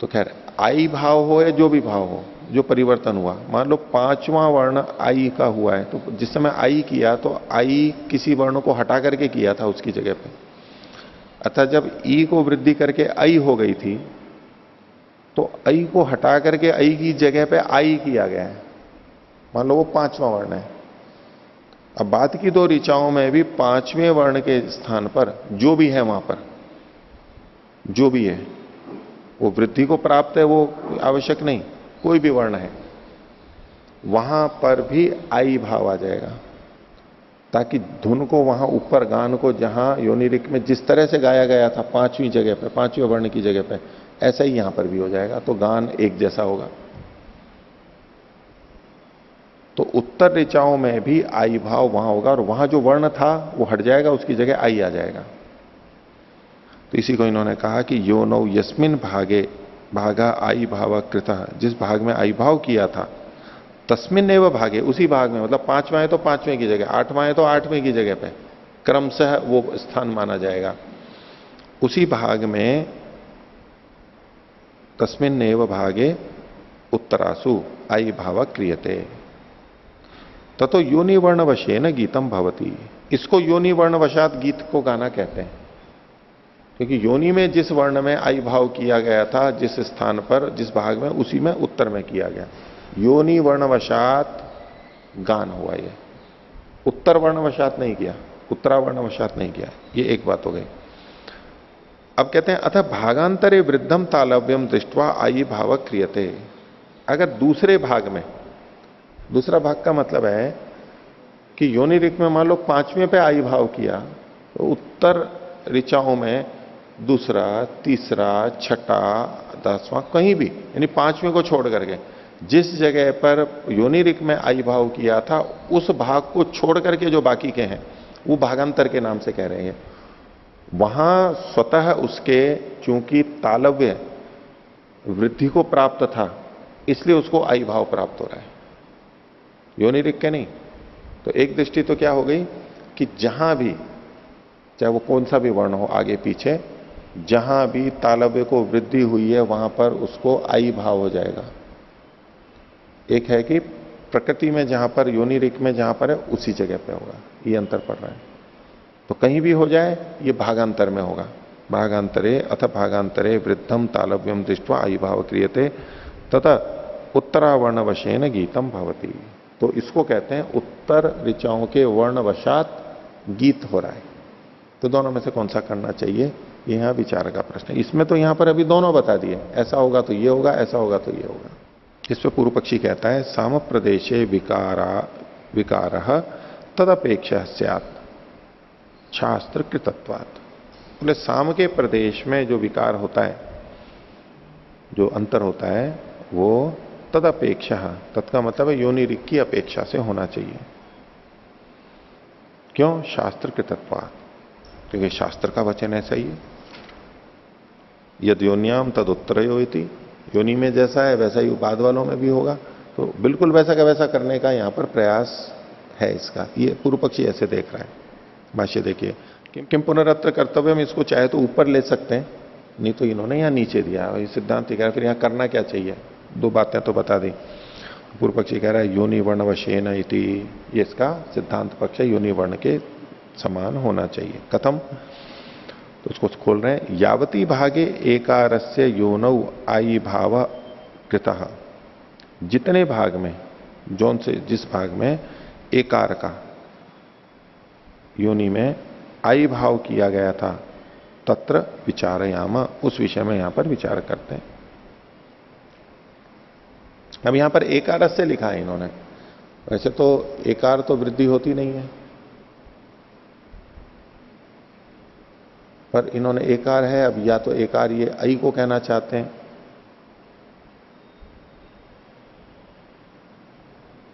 तो खैर आई भाव हो या जो भी भाव हो, जो परिवर्तन हुआ, मान लो पांचवां वर्ण आई का हुआ है, तो जिस समय आई किया तो आई किसी वर्ण को हटा करके किया था उसकी जगह पे, अर्थात जब ई को वृद्धि करके आई हो गई थी, तो आई को हटा करके आई की जगह पे आई किया गया है। मान लो वो पांचवां वर्ण है। अब बात की दो ऋचाओं में भी पांचवें वर्ण के स्थान पर जो भी है, वहां पर जो भी है वो वृद्धि को प्राप्त है, वो आवश्यक नहीं, कोई भी वर्ण है, वहां पर भी आई भाव आ जाएगा, ताकि धुन को वहां ऊपर गान को जहां योनि ऋक में जिस तरह से गाया गया था पांचवी जगह पे, पांचवें वर्ण की जगह पे, ऐसा ही यहां पर भी हो जाएगा, तो गान एक जैसा होगा। तो उत्तर ऋचाओं में भी आई भाव वहां होगा, और वहां जो वर्ण था वो हट जाएगा, उसकी जगह आई आ जाएगा। तो इसी को इन्होंने कहा कि योनौ यस्मिन भागे भागा आई भाव कृतः, जिस भाग में आई भाव किया था, तस्मिन एव भागे, उसी भाग में, मतलब पांचवां है तो पांचवें की जगह, आठवां है तो आठवें की जगह पे क्रमशः वो स्थान माना जाएगा। उसी भाग में तस्मिन एव भागे उत्तरासु आई भाव क्रियते ततो योनि वर्णवशेन गीतम भवती। इसको योनि वर्णवशात गीत को गाना कहते हैं, क्योंकि योनि में जिस वर्ण में आई भाव किया गया था, जिस स्थान पर, जिस भाग में, उसी में उत्तर में किया गया। योनि वर्णवशात गान हुआ, ये उत्तर वर्णवशात नहीं किया, उत्तरा वर्णवशात नहीं किया। ये एक बात हो गई। अब कहते हैं अतः भागांतरे वृद्धम तालव्यम दृष्टवा आई भाव क्रियते। अगर दूसरे भाग में, दूसरा भाग का मतलब है कि योनि ऋक में मान लो 5वें पे आई भाव किया, तो उत्तर ऋचाओं में दूसरा, तीसरा, छठा, 10वां कहीं भी, यानी 5वें को छोड़ करके जिस जगह पर योनि ऋक में आई भाव किया था उस भाग को छोड़ करके जो बाकी के हैं वो भागांतर के नाम से कह रहे हैं। वहां स्वतः उसके चूंकि तालव्य वृद्धि को प्राप्त था इसलिए उसको आई भाव प्राप्त हो रहा है, योनि ऋक के नहीं। तो एक दृष्टि तो क्या हो गई कि जहां भी, चाहे वो कौन सा भी वर्ण हो आगे पीछे, जहां भी तालव्य को वृद्धि हुई है वहां पर उसको आई भाव हो जाएगा। एक है कि प्रकृति में जहां पर योनि ऋक में जहां पर है उसी जगह पे होगा, ये अंतर पड़ रहा है। तो कहीं भी हो जाए ये भागांतर में होगा। भागांतरे अथ भागांतरे वृद्धम तालव्यम दृष्टवा आई भाव क्रियते तथा उत्तरावर्ण वशेन गीतम भवती। तो इसको कहते हैं उत्तर ऋचाओं के वर्णवशात गीत हो रहा है। तो दोनों में से कौन सा करना चाहिए, ये यहां विचार का प्रश्न है। इसमें तो यहां पर अभी दोनों बता दिए, ऐसा होगा तो ये होगा, ऐसा होगा तो ये होगा। इस पे पूर्व पक्षी कहता है साम प्रदेशे विकार तदपेक्षा स्यात् शास्त्र कृतत्वात्। बोले साम के प्रदेश में जो विकार होता है, जो अंतर होता है, वो तदपेक्षा, तत्का मतलब है योनि ऋक की अपेक्षा से होना चाहिए। क्यों? शास्त्र कृतत्वात्, क्योंकि शास्त्र का वचन ऐसा ही है। यद योन्याम तद उत्तरयो इति, योनि में जैसा है वैसा ही बाद वालों में भी होगा। तो बिल्कुल वैसा का वैसा करने का यहां पर प्रयास है इसका, ये पूर्व पक्षी ऐसे देख रहा है। भाष्य देखिए, किम पुनरत्र कर्तव्य में इसको चाहे तो ऊपर ले सकते हैं, नहीं तो इन्होंने यहां नीचे दिया। ये सिद्धांत कह रहा है फिर यहां करना क्या चाहिए, दो बातें तो बता दी। पूर्व पक्षी कह रहा है योनि वर्ण वशेन इति, ये इसका सिद्धांत पक्ष है, योनि वर्ण के समान होना चाहिए। कथम? तो उसको खोल रहे हैं, यावती भागे एकारस्य योनौ आई भाव कृतः, जितने भाग में, जौन से जिस भाग में एकार का योनि में आई भाव किया गया था, तत्र विचारयाम, उस विषय में यहां पर विचार करते हैं। अब यहां पर एकारस्य लिखा है इन्होंने, वैसे तो एकार तो वृद्धि होती नहीं है, पर इन्होंने एकार है। अब या तो एकार ये आई को कहना चाहते हैं,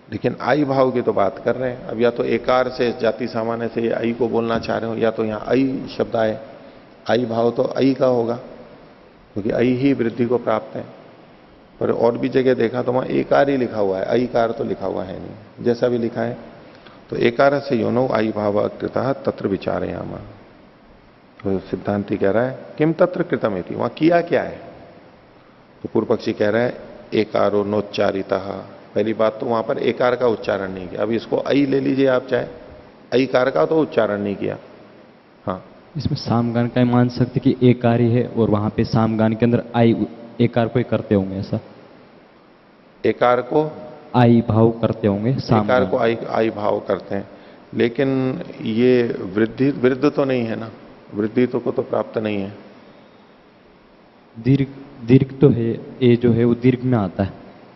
लेकिन आई भाव की तो बात कर रहे हैं। अब या तो एकार से जाति सामान्य से ये आई को बोलना चाह रहे हो, या तो यहां आई शब्द आए, आई भाव तो आई का होगा क्योंकि आई ही वृद्धि को प्राप्त है। पर और भी जगह देखा तो वहां एकार ही लिखा हुआ है, आई कार तो लिखा हुआ है नहीं, जैसा भी लिखा है। तो एकार से योनो आई भाव कृता तत्र विचारयामा। तो सिद्धांति कह रहा है किम तत्र कृतम इति, वहां किया क्या है? तो पूर्व पक्षी कह रहा है एकारो नोच्चारिता। पहली बात तो वहां पर एकार का उच्चारण नहीं किया। अभी इसको आई ले लीजिए आप, चाहे आई कार का तो उच्चारण नहीं किया। हाँ, इसमें सामगान का मान सकते कि एकार ही है और वहां पे सामगान के अंदर आई एकार को ही करते होंगे, ऐसा? एकार को आई भाव करते होंगे, एकार को आई भाव करते हैं, लेकिन ये वृद्ध तो नहीं है ना, वृद्धि तो को तो प्राप्त नहीं है। दीर्घ तो है, ए जो है वो दीर्घ में आता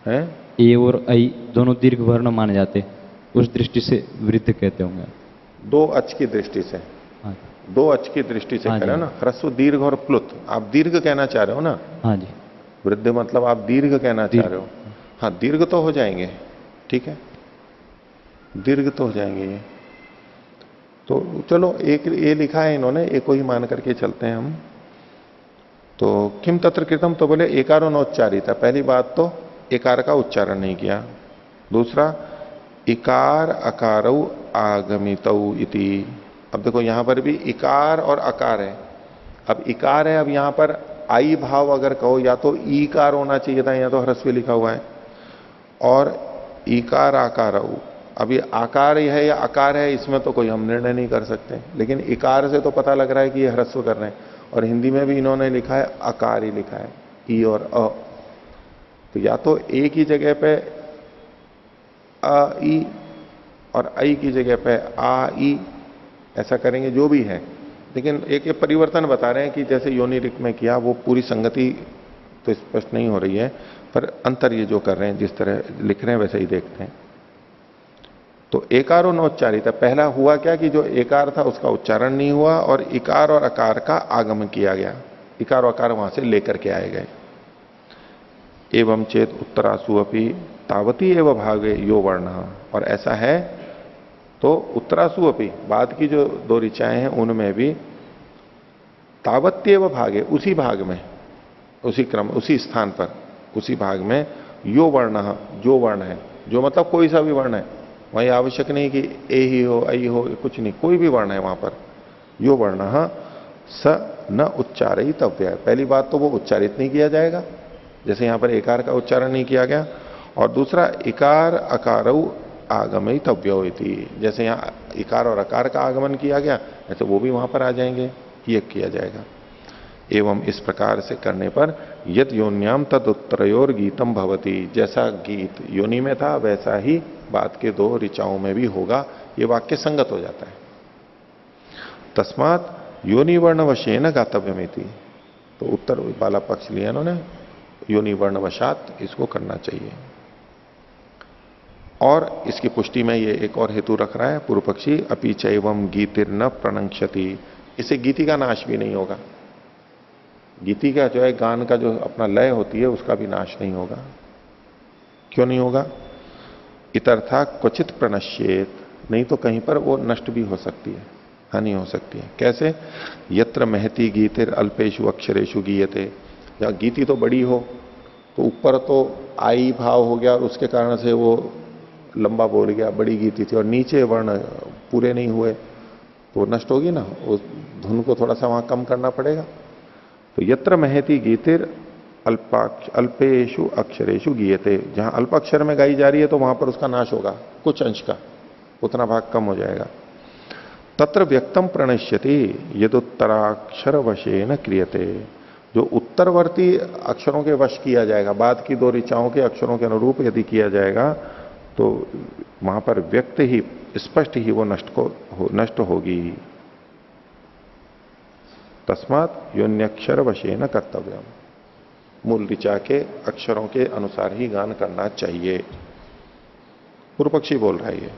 है? ए और आई दोनों दीर्घ वर्ण माने जाते हैं, उस दृष्टि से वृद्ध कहते होंगे। दो अच की दृष्टि से, हाँ, दो अच की दृष्टि से कह रहे हो ना, ह्रस्व दीर्घ और प्लुत। आप दीर्घ कहना चाह रहे हो ना? हाँ जी। वृद्ध मतलब आप दीर्घ कहना चाह रहे हो। हाँ, दीर्घ तो हो जाएंगे, ठीक है, दीर्घ तो हो जाएंगे ये। तो चलो एक ये लिखा है इन्होंने, एक को ही मान करके चलते हैं हम। तो किम तत्र कृतम, तो बोले एकारो नोच्चारिता। पहली बात तो एकार का उच्चारण नहीं किया। दूसरा इकार अकारौ आगमितौ इति। अब देखो यहां पर भी इकार और अकार है। अब इकार है, अब यहां पर आई भाव अगर कहो या तो ईकार होना चाहिए था, या तो ह्रस्व लिखा हुआ है, और इकार आकारौ। अब ये आकार है या आकार है, इसमें तो कोई हम निर्णय नहीं कर सकते, लेकिन इकार से तो पता लग रहा है कि ये ह्रस्व कर रहे हैं। और हिंदी में भी इन्होंने लिखा है आकार ही लिखा है, ई और अ। तो या तो ए की जगह पे अ ई और आई की जगह पे आ ई, ऐसा करेंगे जो भी है। लेकिन एक परिवर्तन बता रहे हैं कि जैसे योनि ऋक में किया, वो पूरी संगति तो स्पष्ट नहीं हो रही है, पर अंतर ये जो कर रहे हैं, जिस तरह लिख रहे हैं वैसे ही देखते हैं। तो एकारो नोच्चारित है, पहला हुआ क्या कि जो एकार था उसका उच्चारण नहीं हुआ और इकार और अकार का आगमन किया गया, इकार और अकार वहां से लेकर के आए गए। एवं चेत उत्तरासु अपि तावती एवं भागे यो वर्ण, और ऐसा है तो उत्तरासु अपि, बाद की जो दो ऋचाएं हैं उनमें भी तावत्येव भागे, उसी भाग में, उसी क्रम, उसी स्थान पर, उसी भाग में यो वर्ण, जो वर्ण है, जो मतलब कोई सा भी वर्ण है, वही आवश्यक नहीं कि ए ही हो, आई हो, कुछ नहीं, कोई भी वर्ण है वहां पर, यो वर्ण स न उच्चारितव्य है। पहली बात तो वो उच्चारित नहीं किया जाएगा, जैसे यहां पर एकार का उच्चारण नहीं किया गया, और दूसरा इकार अकारौ आगमितव्यो इति, जैसे यहां इकार और अकार का आगमन किया गया ऐसे वो भी वहां पर आ जाएंगे, ये किया जाएगा। एवं इस प्रकार से करने पर यद योन्याम तद उत्तरयोर गीतम भवति, जैसा गीत योनि में था वैसा ही बाद के दो ऋचाओं में भी होगा, ये वाक्य संगत हो जाता है। तस्मात योनि वर्ण वशेन गातव्यमिति, तो उत्तर वाला पक्ष लिया इन्होंने, योनि वर्ण वशात इसको करना चाहिए। और इसकी पुष्टि में ये एक और हेतु रख रहा है पूर्व पक्षी, अपि चैवम गीतिर न प्रणंक्षति, इससे गीति का नाश भी नहीं होगा, गीति का जो है गान का जो अपना लय होती है उसका भी नाश नहीं होगा। क्यों नहीं होगा? इतर्था क्वचित प्रणश्येत, नहीं तो कहीं पर वो नष्ट भी हो सकती है, हानि हो सकती है। कैसे? यत्र महती गीतिर अल्पेशु अक्षरेशु गीयते, या गीति तो बड़ी हो तो ऊपर तो आई भाव हो गया और उसके कारण से वो लंबा बोल गया, बड़ी गीति थी, और नीचे वर्ण पूरे नहीं हुए तो नष्ट होगी ना, उस धुन को थोड़ा सा वहां कम करना पड़ेगा। तो यत्र महती गीतिर अल्पेशु अक्षरेशु गीयते, जहां अल्प अक्षर में गाई जा रही है तो वहां पर उसका नाश होगा, कुछ अंश का, उतना भाग कम हो जाएगा। तत्र व्यक्तम प्रणश्यति यदुत्तराक्षर वशेन क्रियते, जो उत्तरवर्ती अक्षरों के वश किया जाएगा, बाद की दो ऋचाओं के अक्षरों के अनुरूप यदि किया जाएगा तो वहां पर व्यक्त ही, स्पष्ट ही वो नष्ट होगी। तस्मात योन्यक्षर वशेन कर्तव्यम, मूल ऋचा के अक्षरों के अनुसार ही गान करना चाहिए। पूर्व पक्षी बोल रहा है ये,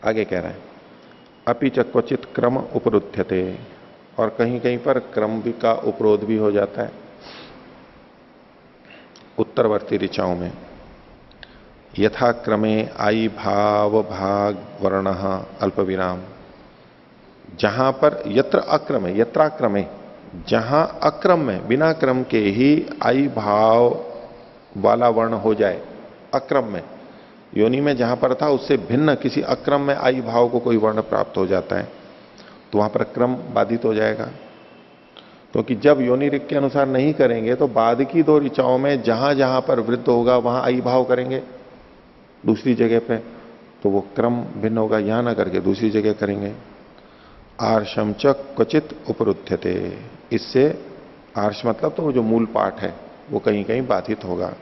आगे कह रहा है अपि च क्वचित क्रम उपरुध्यते, और कहीं कहीं पर क्रम भी का उपरोध भी हो जाता है उत्तरवर्ती ऋचाओं में। यथा क्रमे आई भाव भाग वर्ण अल्प विराम, जहां पर यत्र अक्रम है, यत्राक्रमे, जहां अक्रम में बिना क्रम के ही आई भाव वाला वर्ण हो जाए, अक्रम में, योनि में जहां पर था उससे भिन्न किसी अक्रम में आई भाव को कोई वर्ण प्राप्त हो जाता है तो वहां पर क्रम बाधित हो जाएगा। क्योंकि जब योनि ऋक के अनुसार नहीं करेंगे तो बाद की दो ऋचाओं में जहां जहां पर वृद्ध होगा वहां आई भाव करेंगे दूसरी जगह पे, तो वो क्रम भिन्न होगा, यहां ना करके दूसरी जगह करेंगे। आर्षम च क्वचित उपरुध्यते, इससे आर्ष मतलब तो वो जो मूल पाठ है वो कहीं कहीं बाधित होगा।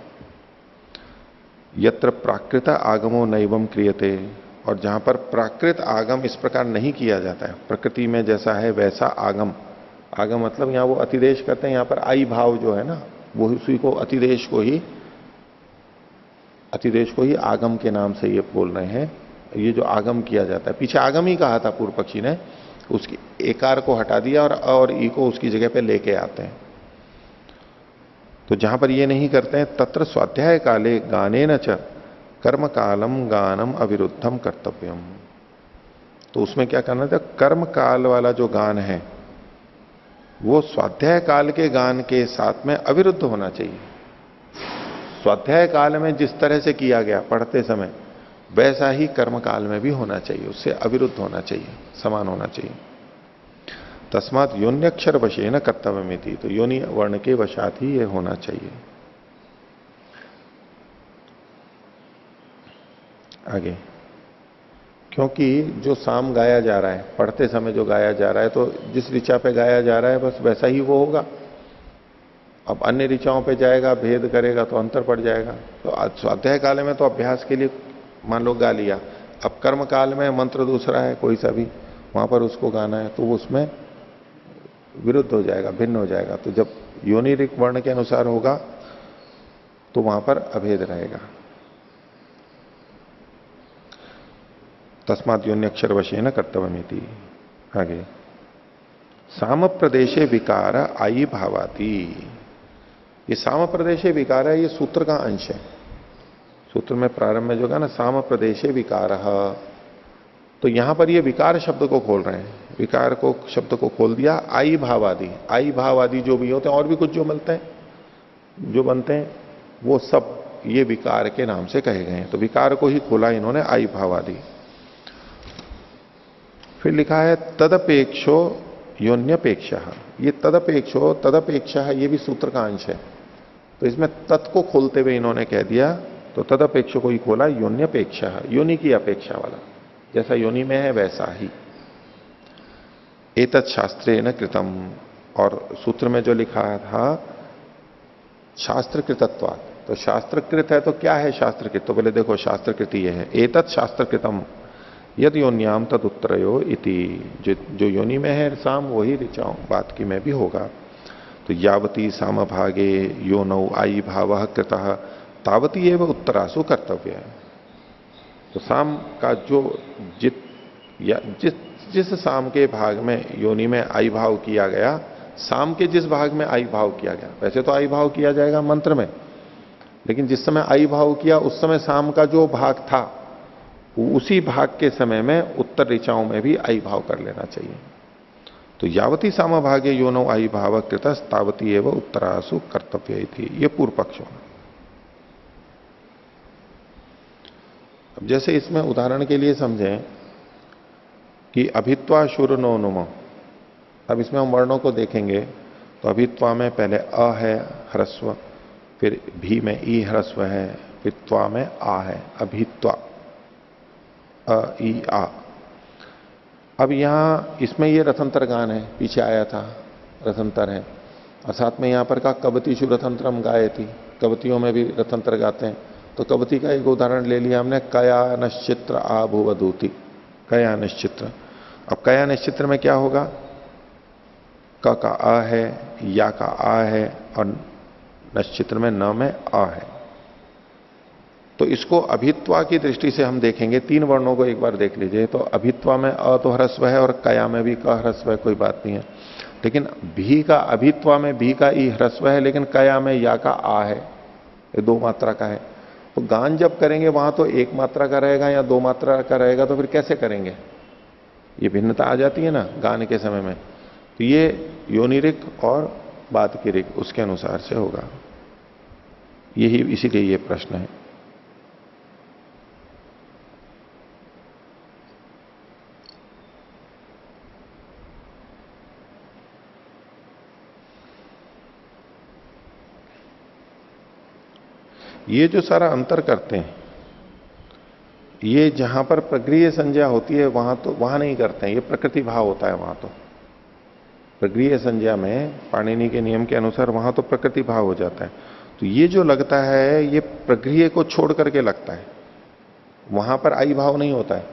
यत्र प्राकृत आगमो नैवम क्रियते, और जहां पर प्राकृत आगम इस प्रकार नहीं किया जाता है, प्रकृति में जैसा है वैसा आगम, आगम मतलब यहां वो अतिदेश करते हैं, यहां पर आई भाव जो है ना वो उसी को अतिदेश को ही आगम के नाम से ये बोल रहे हैं। ये जो आगम किया जाता है, पीछे आगम ही कहा था पूर्व पक्षी ने, उसकी एकार को हटा दिया और ई को उसकी जगह पे लेके आते हैं। तो जहां पर ये नहीं करते हैं, तत्र स्वाध्याय काले गाने न च कर्म कालम गानम अविरुद्धम कर्तव्यम, तो उसमें क्या करना था, कर्म काल वाला जो गान है वो स्वाध्याय काल के गान के साथ में अविरुद्ध होना चाहिए। स्वाध्याय काल में जिस तरह से किया गया पढ़ते समय वैसा ही कर्म काल में भी होना चाहिए, उससे अविरुद्ध होना चाहिए, समान होना चाहिए। तस्मात योन्यक्षर वशेन कर्तव्यमिति, तो योनि वर्ण के वशात ही ये होना चाहिए। आगे, क्योंकि जो साम गाया जा रहा है, पढ़ते समय जो गाया जा रहा है, तो जिस ऋचा पे गाया जा रहा है बस वैसा ही वो होगा। अब अन्य ऋचाओं पे जाएगा, भेद करेगा तो अंतर पड़ जाएगा। तो स्वाध्याय काल में तो अभ्यास के लिए मान लो गा लिया, अब कर्म काल में मंत्र दूसरा है कोई सा भी, वहां पर उसको गाना है तो वो उसमें विरुद्ध हो जाएगा, भिन्न हो जाएगा। तो जब योनि ऋक वर्ण के अनुसार होगा तो वहां पर अभेद रहेगा। तस्मात् योन्यक्षर वशेन कर्तव्यमिति। आगे साम प्रदेशे विकार आई भावाती। ये साम प्रदेशे विकार है, ये सूत्र का अंश है। सूत्र में प्रारंभ में जो कहा ना साम प्रदेशे विकार, तो यहां पर ये विकार शब्द को खोल रहे हैं। विकार को शब्द को खोल दिया। आई भावादि, आई भावादि जो भी होते हैं और भी कुछ जो मिलते हैं जो बनते हैं वो सब ये विकार के नाम से कहे गए हैं। तो विकार को ही खोला इन्होंने आई भावादि। फिर लिखा है तदपेक्षो योन्यपेक्षा। ये तदपेक्षो, तदपेक्षा ये भी सूत्र का अंश है। तो इसमें तत् को खोलते हुए इन्होंने कह दिया, तो तदपेक्षो को ही खोला योन्यपेक्षा, योनि की अपेक्षा वाला, जैसा योनि में है वैसा ही। एतत् शास्त्रेण कृतम, और सूत्र में जो लिखा था शास्त्रकृतत्वात्, तो शास्त्रकृत है तो क्या है शास्त्रकृत? तो बोले देखो शास्त्रकृत ये है, एतत् शास्त्रकृतम यद योन्याम तद उत्तरयो इति। जो योनि में है साम वही ऋचाओं बात की में भी होगा। तो यावती साम भागे योनौ आई भाव कृतः तावती एवं उत्तरासु कर्तव्य है। तो साम का जो जिस साम के भाग में योनि में आई भाव किया गया, साम के जिस भाग में आई भाव किया गया, वैसे तो आई भाव किया जाएगा मंत्र में, लेकिन जिस समय आई भाव किया उस समय साम का जो भाग था उसी भाग के समय में उत्तर ऋचाओं में भी आई भाव कर लेना चाहिए। तो यावती साम भागे योनो आई भाव कृतस् तावती एवं उत्तरासु कर्तव्य थी। ये पूर्व पक्ष होगा। अब जैसे इसमें उदाहरण के लिए समझें कि अभित्वा शुर नो नुम। अब इसमें हम वर्णों को देखेंगे तो अभित्वा में पहले अ है ह्रस्व, फिर भी में ई ह्रस्व है, फिर त्वा में आ है, अभित्वा अ ई आ। अब यहां इसमें ये रथंतर गान है, पीछे आया था रथंतर है, और साथ में यहां पर का कवतीषु रथंतरम गायति, कवतियों में भी रथंतर गाते हैं। तो कवती का एक उदाहरण ले लिया हमने, कया नश्चित्र आभुवधूति, कया निश्चित्र। अब कया निश्चित्र में क्या होगा? क का अ है, या का आ है, और निश्चित्र में न में आ है। तो इसको अभित्वा की दृष्टि से हम देखेंगे, तीन वर्णों को एक बार देख लीजिए। तो अभित्वा में अ तो ह्रस्व है और कया में भी क ह्रस्व है, कोई बात नहीं है। लेकिन भी का, अभित्वा में भी का ई ह्रस्व है, लेकिन कया में या का आ है, ये दो मात्रा का है। तो गान जब करेंगे वहां तो एक मात्रा का रहेगा या दो मात्रा का रहेगा, तो फिर कैसे करेंगे? ये भिन्नता आ जाती है ना गान के समय में। तो ये योनिरिक और बाद की रिक उसके अनुसार से होगा। यही इसीलिए ये प्रश्न है। ये जो सारा अंतर करते हैं, ये जहां पर प्रगृह्य संज्ञा होती है वहां नहीं करते हैं, ये प्रकृति भाव होता है वहां। तो प्रगृह्य संज्ञा में पाणिनि के नियम के अनुसार वहां तो प्रकृति भाव हो जाता है। तो ये जो लगता है ये प्रगृह्य को छोड़ करके लगता है, वहां पर आई भाव नहीं होता है,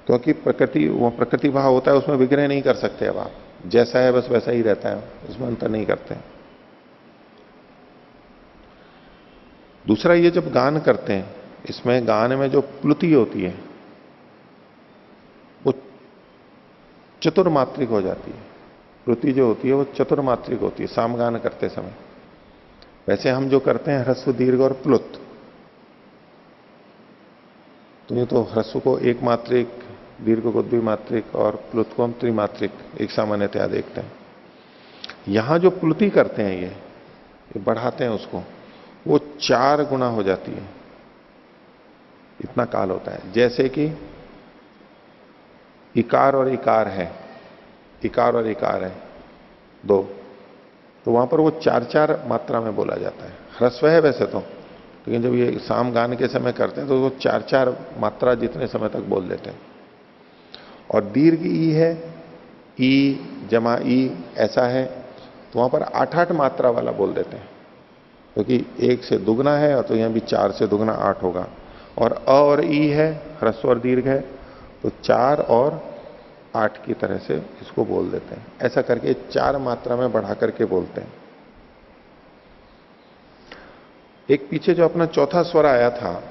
क्योंकि प्रकृति भाव होता है, उसमें विग्रह नहीं कर सकते। अब आप जैसा है बस वैसा ही रहता है, उसमें अंतर नहीं करते। दूसरा, ये जब गान करते हैं, इसमें गान में जो प्लुति होती है वो चतुर्मात्रिक हो जाती है। प्लुति जो होती है वो चतुर्मात्रिक होती है सामगान करते समय। वैसे हम जो करते हैं ह्रस्व दीर्घ और प्लुत, तो ये तो ह्रस्व को एक मात्रिक, दीर्घ को द्विमात्रिक और प्लुत को हम त्रिमात्रिक एक सामान्यतया देखते हैं। यहां जो प्लुति करते हैं ये बढ़ाते हैं उसको, वो 4 गुना हो जाती है, इतना काल होता है। जैसे कि इकार और इकार है, इकार और इकार है 2, तो वहां पर वो 4-4 मात्रा में बोला जाता है। ह्रस्व है वैसे तो, लेकिन जब ये साम गान के समय करते हैं तो वो 4-4 मात्रा जितने समय तक बोल देते हैं। और दीर्घ ई है, ई जमा ई ऐसा है, तो वहां पर 8-8 मात्रा वाला बोल देते हैं, क्योंकि 1 से दुगना है और तो यहां भी 4 से दुगना 8 होगा। और अ और ई है, ह्रस्व और दीर्घ है, तो 4 और 8 की तरह से इसको बोल देते हैं। ऐसा करके 4 मात्रा में बढ़ा करके बोलते हैं। एक पीछे जो अपना चौथा स्वर आया था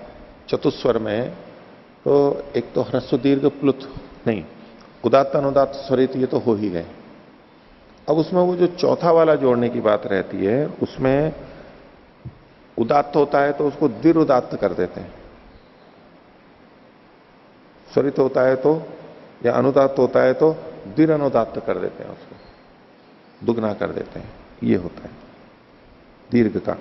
चतुस्वर में, तो एक तो ह्रस्व दीर्घ प्लुत नहीं, उदात्त अनुदात्त स्वरित ये तो हो ही गए। अब उसमें वो जो चौथा वाला जोड़ने की बात रहती है, उसमें उदात्त होता है तो उसको दीर्घ उदात्त कर देते हैं, स्वरित होता है तो या अनुदात्त होता है तो दीर्घ अनुदात्त कर देते हैं, उसको दुगना कर देते हैं। ये होता है दीर्घ का।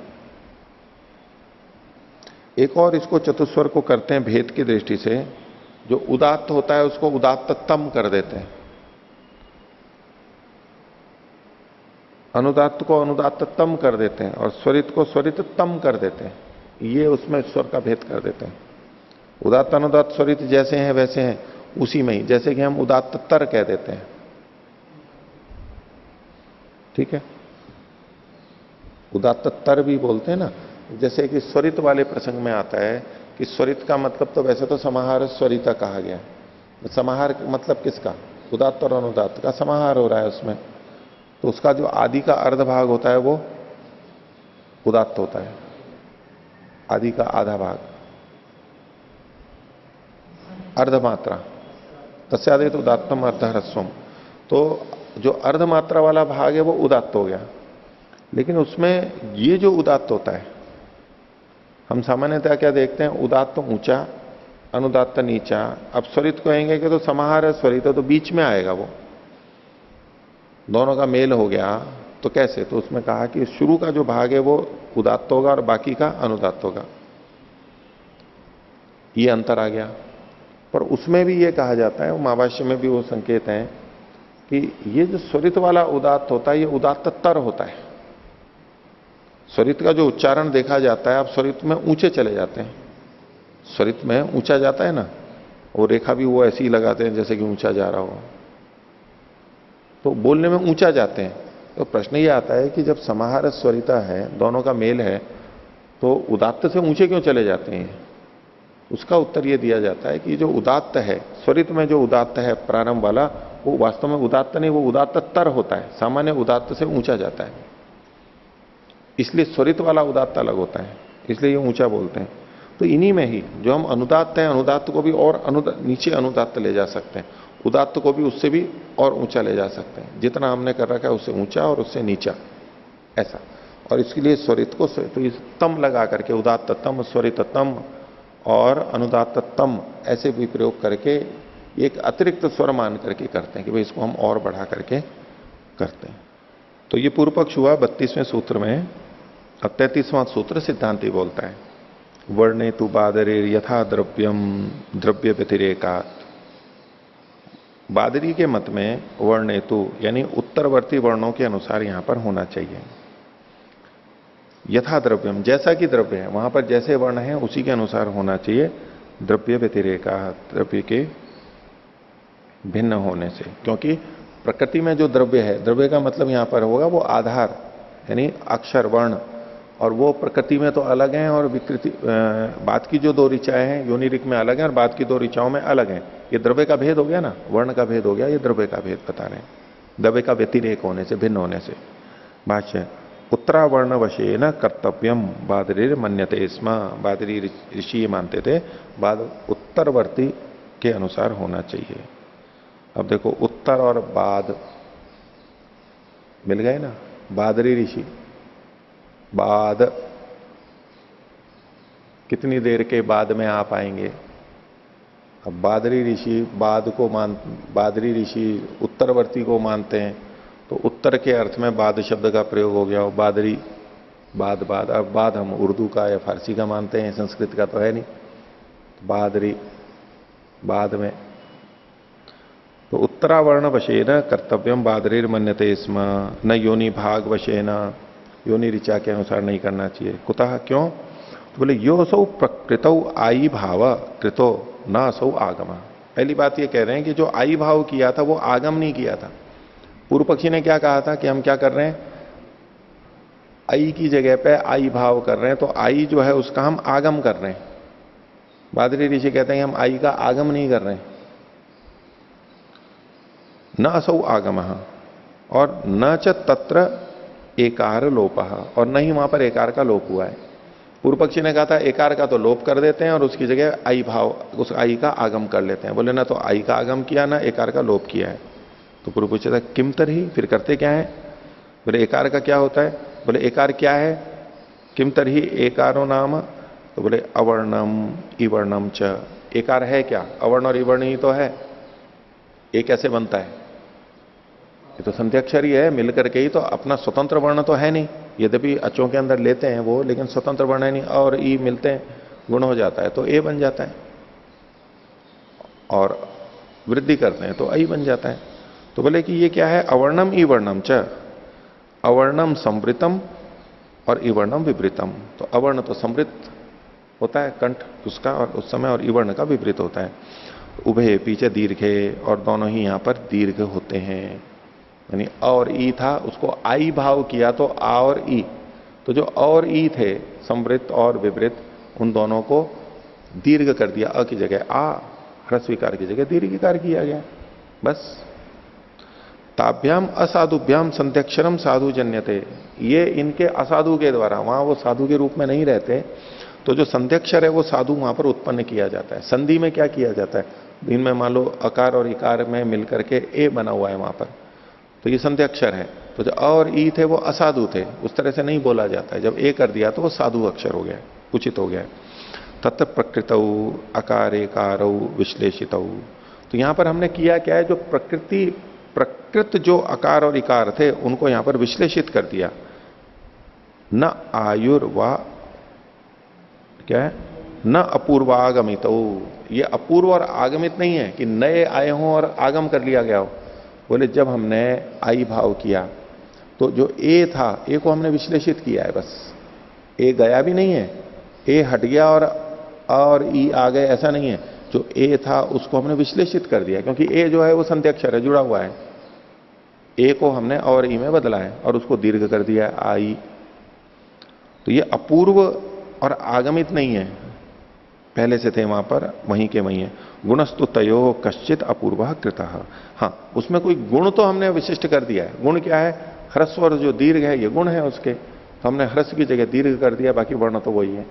एक और इसको चतुस्वर को करते हैं भेद की दृष्टि से, जो उदात्त होता है उसको उदात्ततम कर देते हैं, अनुदात्त को अनुदात्ततम कर देते हैं और स्वरित को स्वरिततम कर देते हैं। ये उसमें स्वर का भेद कर देते हैं। उदात्त अनुदात्त स्वरित जैसे हैं वैसे हैं उसी में ही, जैसे कि हम उदात्तर कह देते हैं, ठीक है, उदात्तर भी बोलते हैं ना। जैसे कि स्वरित वाले प्रसंग में आता है कि स्वरित का मतलब तो वैसे तो समाहार स्वरिता कहा गया है। समाहार मतलब किसका? उदात्त और अनुदात्त का समाहार हो रहा है उसमें, तो उसका जो आदि का अर्ध भाग होता है वो उदात्त होता है, आदि का आधा भाग अर्धमात्रा, तस्यादित उदात्तम अर्धह्रस्वम। तो जो अर्धमात्रा वाला भाग है वो उदात्त हो गया। लेकिन उसमें ये जो उदात्त होता है, हम सामान्यतः क्या देखते हैं, उदात्त ऊंचा अनुदात्त नीचा। अब स्वरित कहेंगे कि तो समाहार है स्वरित है तो बीच में आएगा, वो दोनों का मेल हो गया तो कैसे? तो उसमें कहा कि शुरू का जो भाग है वो उदात्त होगा और बाकी का अनुदात्त होगा, ये अंतर आ गया। पर उसमें भी ये कहा जाता है, महाभाष्य में भी वो संकेत है कि ये जो स्वरित वाला उदात्त होता है ये उदात्तर होता है। स्वरित का जो उच्चारण देखा जाता है, आप स्वरित में ऊंचे चले जाते हैं, स्वरित में ऊंचा जाता है ना, वो रेखा भी वो ऐसी ही लगाते हैं जैसे कि ऊंचा जा रहा हो, तो बोलने में ऊंचा जाते हैं। तो प्रश्न ये आता है कि जब समाहार स्वरिता है, दोनों का मेल है, तो उदात्त से ऊंचे क्यों चले जाते हैं? उसका उत्तर यह दिया जाता है कि जो उदात्त है, स्वरित में जो उदात्त है प्रारंभ वाला, वो वास्तव में उदात्त नहीं, वो उदात्तर होता है, सामान्य उदात्त से ऊंचा जाता है। इसलिए स्वरित वाला उदात्त अलग होता है, इसलिए ये ऊंचा बोलते हैं। तो इन्हीं में ही जो हम अनुदात्त हैं, अनुदात्त को भी और नीचे अनुदात्त ले जा सकते हैं, उदात्त को भी उससे भी और ऊंचा ले जा सकते हैं। जितना हमने कर रखा है उससे ऊंचा और उससे नीचा, ऐसा। और इसके लिए स्वरित को तो इस तम लगा करके उदात्ततम, स्वरिततम और अनुदात्ततम ऐसे भी प्रयोग करके एक अतिरिक्त स्वर मान करके करते हैं कि भाई इसको हम और बढ़ा करके करते हैं। तो ये पूर्व पक्ष हुआ 32वें सूत्र में। अब 33वां सूत्र सिद्धांति बोलता है, वर्णे तु बादरे यथा द्रव्यम द्रव्य व्यतिरेकात्। बादरी के मत में वर्ण हेतु यानी उत्तरवर्ती वर्णों के अनुसार यहां पर होना चाहिए। यथा द्रव्यम, जैसा कि द्रव्य है वहां पर जैसे वर्ण है उसी के अनुसार होना चाहिए, द्रव्य व्यतिरेका, द्रव्य के भिन्न होने से। क्योंकि प्रकृति में जो द्रव्य है, द्रव्य का मतलब यहां पर होगा वो आधार यानी अक्षर वर्ण, और वो प्रकृति में तो अलग हैं और विकृति बाद की जो दो ऋचाएं हैं योनि ऋक में अलग हैं और बाद की दो ऋचाओं में अलग हैं। ये द्रव्य का भेद हो गया ना, वर्ण का भेद हो गया, ये द्रव्य का भेद बता रहे हैं, द्रव्य का व्यतिरेक होने से, भिन्न होने से। भाष्य, उत्तरावर्ण वशे न कर्तव्यम बादरीर मन्यते स्म। बादरी ऋषि मानते थे बाद उत्तरवर्ती के अनुसार होना चाहिए। अब देखो उत्तर और बाद मिल गए ना, बादरी ऋषि बाद कितनी देर के बाद में आप आएंगे। अब बादरी ऋषि बादरी ऋषि उत्तरवर्ती को मानते हैं, तो उत्तर के अर्थ में बाद शब्द का प्रयोग हो गया, बादरी बाद। अब बाद हम उर्दू का या फारसी का मानते हैं, संस्कृत का तो है नहीं, बादरी बाद में। तो उत्तरावर्ण वशेन कर्तव्यम बादरीर मन्यते स्म न योनि भाग वशेन, योनि ऋचा के अनुसार नहीं करना चाहिए। कुतः, क्यों? तो बोले यो सौ प्रकृतौ आई भाव कृतो न असौ आगम। पहली बात ये कह रहे हैं कि जो आई भाव किया था वो आगम नहीं किया था। पूर्व पक्षी ने क्या कहा था कि हम क्या कर रहे हैं, आई की जगह पे आई भाव कर रहे हैं, तो आई जो है उसका हम आगम कर रहे हैं। बादरी ऋषि कहते हैं हम आई का आगम नहीं कर रहे हैं। न असौ आगम और न च तत्र एकार लोप, और नहीं वहां पर एकार का लोप हुआ है। पूर्व पक्षी ने कहा था एकार का तो लोप कर देते हैं और उसकी जगह आई भाव, उस आई का आगम कर लेते हैं। बोले ना तो आई का आगम किया ना एकार का लोप किया है। तो पूर्व पूछा था किम तरही, फिर करते क्या है? बोले एकार का क्या होता है? बोले एकार क्या है? किम तरही एकारो नाम, तो बोले अवर्णम इवर्णम च। एकार है क्या? अवर्ण और इवर्ण ही तो है। ये कैसे बनता है? ये तो संध्याक्षर ही है, मिलकर के ही तो, अपना स्वतंत्र वर्ण तो है नहीं। यद्यपि अचों के अंदर लेते हैं वो, लेकिन स्वतंत्र वर्ण है नहीं। और ई मिलते हैं, गुण हो जाता है तो ए बन जाता है, और वृद्धि करते हैं तो आई बन जाता है। तो बोले कि ये क्या है? अवर्णम इवर्णम च, अवर्णम संवृतम और इवर्णम विवृतम। तो अवर्ण तो संवृत होता है कंठ उसका, और उस समय, और इवर्ण का विपरीत होता है। उभय पीछे दीर्घ है, और दोनों ही यहां पर दीर्घ होते हैं। यानी अ और ई था, उसको आई भाव किया तो आ और ई। तो जो अ और ई थे संवृत और विपरीत, उन दोनों को दीर्घ कर दिया। अ की जगह आ, ह्रस्वीकार की जगह दीर्घिकार किया गया, बस। ताभ्याम असाधुभ्याम संध्यक्षरम साधु जन्यते। ये इनके असाधु के द्वारा, वहां वो साधु के रूप में नहीं रहते, तो जो संध्यक्षर है वो साधु वहां पर उत्पन्न किया जाता है। संधि में क्या किया जाता है? इनमें मान लो अकार और इकार में मिलकर के ए बना हुआ है वहां पर, तो ये संध्याक्षर है। तो जो अ और ई थे वो असाधु थे, उस तरह से नहीं बोला जाता है। जब ए कर दिया तो वो साधु अक्षर हो गया, उचित हो गया। तत्र प्रकृतौ अकारेकारौ विश्लेषितौ। तो यहां पर हमने किया क्या है? जो प्रकृत जो अकार और इकार थे उनको यहां पर विश्लेषित कर दिया। न आयुर्वा क्या है? न अपूर्वागमित। ये अपूर्व और आगमित नहीं है कि नए आए हों और आगम कर लिया गया हो। बोले जब हमने आई भाव किया तो जो ए था, ए को हमने विश्लेषित किया है, बस। ए गया भी नहीं है, ए हट गया और ई आ गए, ऐसा नहीं है। जो ए था उसको हमने विश्लेषित कर दिया, क्योंकि ए जो है वो संध्याक्षर है, जुड़ा हुआ है। ए को हमने और ई में बदला है और उसको दीर्घ कर दिया है, आई। तो ये अपूर्व और आगमित नहीं है, पहले से थे वहां पर, वहीं के वहीं है। गुणस्तु तयो कश्चित अपूर्व कृतः। हाँ, उसमें कोई गुण तो हमने विशिष्ट कर दिया है। गुण क्या है? ह्रस्व और जो दीर्घ है ये गुण है उसके, तो हमने ह्रस्व की जगह दीर्घ कर दिया, बाकी वर्ण तो वही है।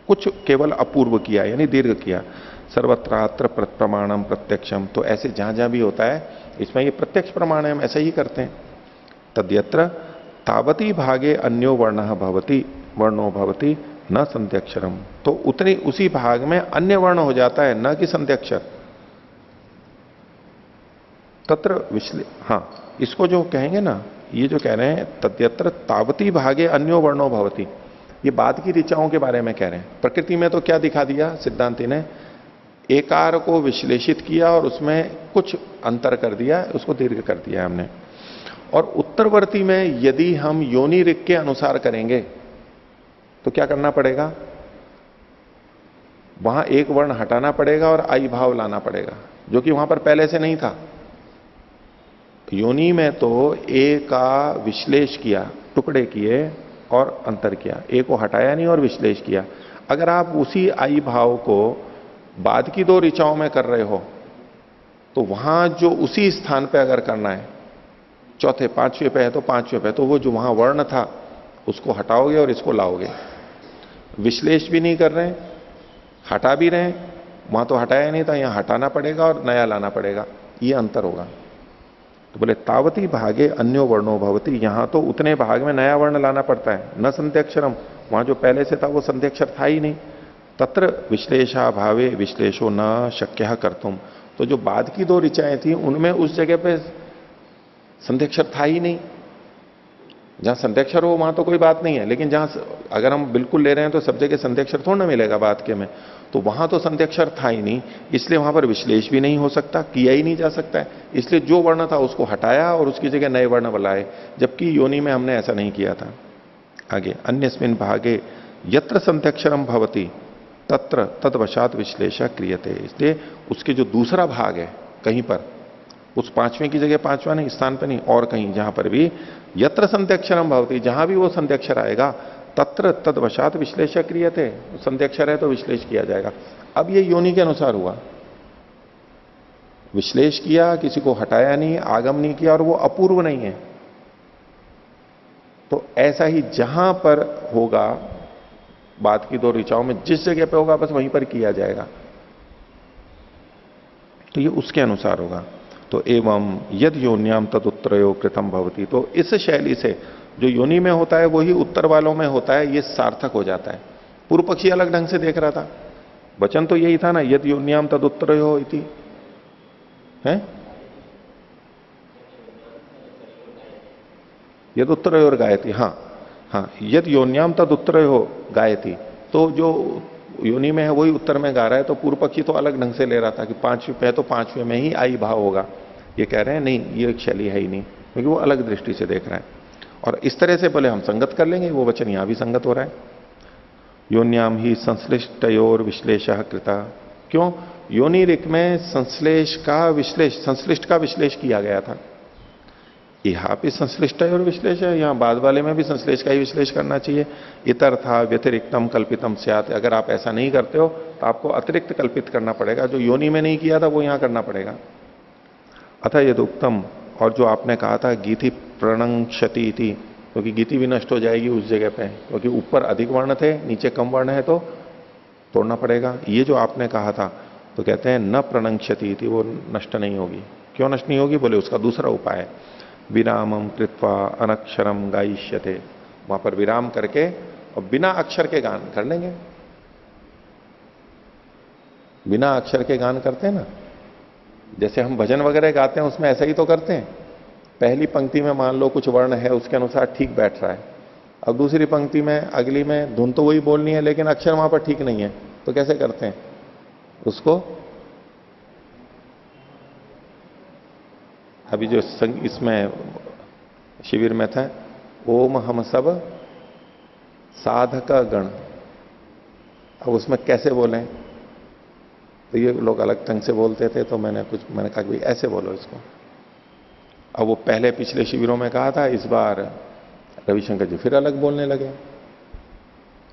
कुछ केवल अपूर्व किया, यानी दीर्घ किया। सर्वत्रात्र प्रमाणम प्रत्यक्षम। तो ऐसे जहां जहां भी होता है इसमें ये प्रत्यक्ष प्रमाण है, हम ऐसा ही करते हैं। तद्यत्र तावती भागे अन्यो वर्ण भवति वर्णो भवति न संध्याक्षरम। तो उतनी उसी भाग में अन्य वर्ण हो जाता है, न कि संध्याक्षर। तत्र हाँ, इसको जो कहेंगे ना, ये जो कह रहे हैं तद्यत्र तावती भागे अन्यो वर्णो भवति, ये बाद की ऋचाओं के बारे में कह रहे हैं। प्रकृति में तो क्या दिखा दिया सिद्धांति ने? एकार को विश्लेषित किया और उसमें कुछ अंतर कर दिया, उसको दीर्घ कर दिया हमने। और उत्तरवर्ती में यदि हम योनि ऋक् के अनुसार करेंगे तो क्या करना पड़ेगा? वहां एक वर्ण हटाना पड़ेगा और आई भाव लाना पड़ेगा, जो कि वहां पर पहले से नहीं था। योनि में तो ए का विश्लेष किया, टुकड़े किए और अंतर किया, ए को हटाया नहीं और विश्लेष किया। अगर आप उसी आई भाव को बाद की दो ऋचाओं में कर रहे हो तो वहां जो उसी स्थान पे अगर करना है, चौथे पांचवें पे है तो पांचवें पे, तो वो जो वहां वर्ण था उसको हटाओगे और इसको लाओगे। विश्लेष भी नहीं कर रहे हैं, हटा भी रहे हैं, वहां तो हटाया नहीं था, यहां हटाना पड़ेगा और नया लाना पड़ेगा, ये अंतर होगा। तो बोले तावती भागे अन्यो वर्णो भवति, यहां तो उतने भाग में नया वर्ण लाना पड़ता है। न संध्याक्षरम, वहां जो पहले से था वो संध्याक्षर था ही नहीं। तत्र विश्लेषा भावे विश्लेषो न शक्य कर्तुम। तो जो बाद की दो ऋचाएं थी उनमें उस जगह पे संध्याक्षर था ही नहीं। जहां संध्याक्षर हो वहां तो कोई बात नहीं है, लेकिन जहां अगर हम बिल्कुल ले रहे हैं तो सब जगह संध्याक्षर थोड़ा ना मिलेगा बाद के में, तो वहां तो संध्याक्षर था ही नहीं, इसलिए वहां पर विश्लेष भी नहीं हो सकता, किया ही नहीं जा सकता है। इसलिए जो वर्ण था उसको हटाया और उसकी जगह नए वर्ण बुलाए, जबकि योनि में हमने ऐसा नहीं किया था। आगे अन्यस्मिन भागे यत्र संध्याक्षरम भवति तत्र तदवशात विश्लेष क्रियते। इसलिए उसके जो दूसरा भाग है कहीं पर, उस पांचवें की जगह पांचवा नहीं, स्थान पर नहीं, और कहीं जहां पर भी यत्र संध्याक्षरम भवति, जहां भी वो संध्याक्षर आएगा, तत्र तदवशात विश्लेष क्रियते। संध्याक्षर है तो विश्लेष किया जाएगा। अब ये योनि के अनुसार हुआ, विश्लेष किया, किसी को हटाया नहीं, आगम नहीं किया, और वो अपूर्व नहीं है। तो ऐसा ही जहां पर होगा बाद की दो ऋचाओं में जिस जगह पे होगा बस वहीं पर किया जाएगा, तो ये उसके अनुसार होगा। तो एवं यद योन्याम तद उत्तरयो कृतम भवती, तो इस शैली से जो योनि में होता है वही उत्तर वालों में होता है, ये सार्थक हो जाता है। पूर्व पक्षी अलग ढंग से देख रहा था, वचन तो यही था ना, यद योन्याम तद उत्तरयो इति है, यद उत्तरयोर गायती, हाँ हाँ, यद योन्याम तद उत्तरयो गायती, तो जो योनि में है वही उत्तर में गा रहा है, तो पूर्व पक्षी तो अलग ढंग से ले रहा था कि पांचवें पे तो पांचवें में ही आई भाव होगा, ये कह रहे हैं नहीं, ये एक शैली है ही नहीं, क्योंकि वो अलग दृष्टि से देख रहा है। और इस तरह से बोले हम संगत कर लेंगे, वो वचन यहां भी संगत हो रहा है। योन्याम ही संश्लिष्टयोर विश्लेष कृता, क्यों, योनि ऋक में संश्लिष्ट का विश्लेष किया गया था, यहां भी संश्लिष्ट और विश्लेष है, यहां बाद वाले में भी संश्लेष का ही विश्लेष करना चाहिए। इतर था व्यतिरिक्तम कल्पितम स्यात्, अगर आप ऐसा नहीं करते हो तो आपको अतिरिक्त कल्पित करना पड़ेगा, जो योनि में नहीं किया था वो यहां करना पड़ेगा। अतः यदुक्तम, और जो आपने कहा था गीति प्रणंक्षति थी, क्योंकि गीति भी नष्ट हो जाएगी उस जगह पे, क्योंकि ऊपर अधिक वर्ण थे नीचे कम वर्ण है तो तोड़ना पड़ेगा, ये जो आपने कहा था, तो कहते हैं न प्रणंक्षति थी, वो नष्ट नहीं होगी। क्यों नष्ट नहीं होगी, बोले उसका दूसरा उपाय है, विरामम कृत्वा अनक्षरम गायिष्यते, वहां पर विराम करके और बिना अक्षर के गान कर लेंगे। बिना अक्षर के गान करते हैं ना, जैसे हम भजन वगैरह गाते हैं उसमें ऐसा ही तो करते हैं, पहली पंक्ति में मान लो कुछ वर्ण है उसके अनुसार ठीक बैठ रहा है, अब दूसरी पंक्ति में अगली में धुन तो वही बोलनी है लेकिन अक्षर वहां पर ठीक नहीं है, तो कैसे करते हैं उसको। अभी जो इसमें शिविर में था, ओम हम सब साधक गण, अब उसमें कैसे बोलें, तो ये लोग अलग ढंग से बोलते थे, तो मैंने कहा कि भाई ऐसे बोलो इसको। अब वो पहले पिछले शिविरों में कहा था, इस बार रविशंकर जी फिर अलग बोलने लगे,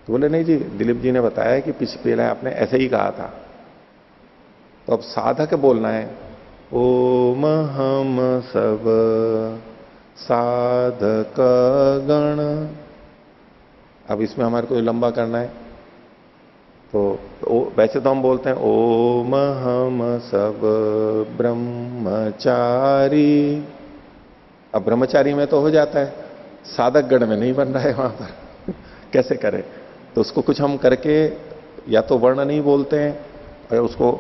तो बोले नहीं जी, दिलीप जी ने बताया कि पहले आपने ऐसे ही कहा था, तो अब साधक बोलना है, ओम हम सब साधक गण। अब इसमें हमारे को लंबा करना है, तो वैसे तो हम बोलते हैं ओम हम सब ब्रह्मचारी, अब ब्रह्मचारी में तो हो जाता है, साधक गण में नहीं बन रहा है वहां पर कैसे करें, तो उसको कुछ हम करके या तो वर्ण नहीं बोलते हैं और उसको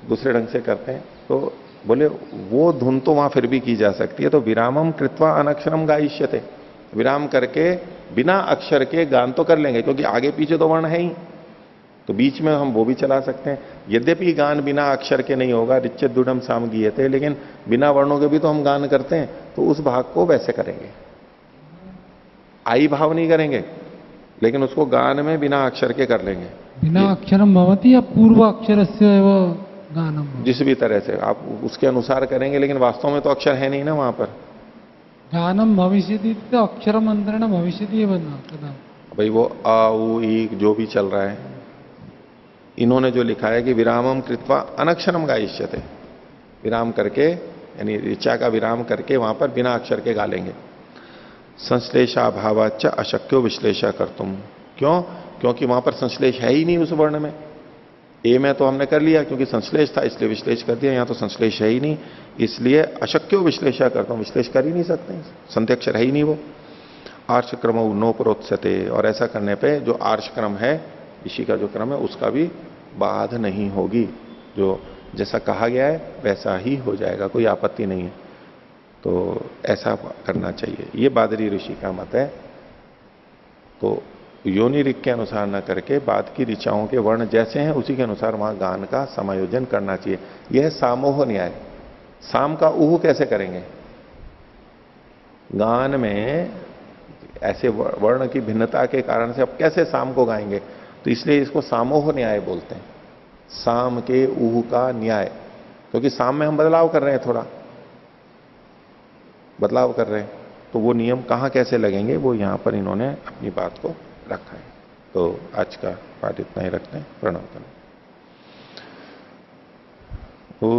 दूसरे ढंग से करते हैं, तो बोले वो धुन तो वहां फिर भी की जा सकती है। तो विरामम कृत्वा अनक्षरम गायिष्यते, विराम करके बिना अक्षर के गान तो कर लेंगे, क्योंकि आगे पीछे तो वर्ण है ही, तो बीच में हम वो भी चला सकते हैं। यद्यपि गान बिना अक्षर के नहीं होगा, रिच्चत दुडम साम गीयते, लेकिन बिना वर्णों के भी तो हम गान करते हैं, तो उस भाग को वैसे करेंगे, आई भाव नहीं करेंगे, लेकिन उसको गान में बिना अक्षर के कर लेंगे। बिना अक्षरम भवति या पूर्व अक्षर से वो गानम, जिस भी तरह से आप उसके अनुसार करेंगे, लेकिन वास्तव में तो अक्षर है नहीं ना वहां पर। गानम भविष्यति तो अक्षरम अंतरेण भविष्यति बना, भाई वो आ उ ई जो भी चल रहा है, इन्होंने जो लिखा है कि विरामम कृत्वा अनक्षरम गायिष्यते, विराम करके यानी ऋचा का विराम करके वहां पर बिना अक्षर के गा लेंगे। संश्लेषाभावाच अशक्यो विश्लेषा कर तुम, क्यों, क्योंकि वहां पर संश्लेष है ही नहीं उस वर्ण में। ए में तो हमने कर लिया क्योंकि संश्लेष था इसलिए विश्लेष कर दिया, यहां तो संश्लेष है ही नहीं, इसलिए अशक्यो विश्लेषा करता हूं, विश्लेष कर ही नहीं सकते, संध्यक्षर है ही नहीं वो। आर्ष क्रम नो प्रोत्सते, और ऐसा करने पे जो आर्ष क्रम है, ऋषि का जो क्रम है उसका भी बाध नहीं होगी, जो जैसा कहा गया है वैसा ही हो जाएगा, कोई आपत्ति नहीं है, तो ऐसा करना चाहिए, ये बादरी ऋषि का मत है। तो योनि ऋक के अनुसार न करके बाद की ऋचाओं के वर्ण जैसे हैं उसी के अनुसार वहां गान का समायोजन करना चाहिए। यह सामोह न्याय। साम का ऊह कैसे करेंगे, गान में ऐसे वर्ण की भिन्नता के कारण से अब कैसे साम को गाएंगे, तो इसलिए इसको सामोह न्याय बोलते हैं, साम के ऊह का न्याय, क्योंकि साम में हम बदलाव कर रहे हैं, थोड़ा बदलाव कर रहे हैं, तो वो नियम कहां कैसे लगेंगे वो यहां पर इन्होंने अपनी बात को रखा है। तो आज का पाठ इतना ही रखते हैं, प्रणव करें। ओ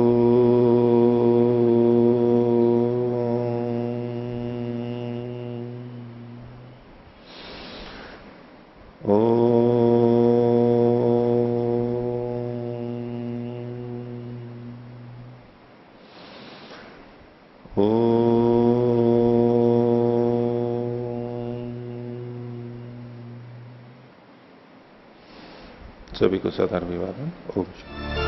सभी को सदर्भिवादन। ओम शांति।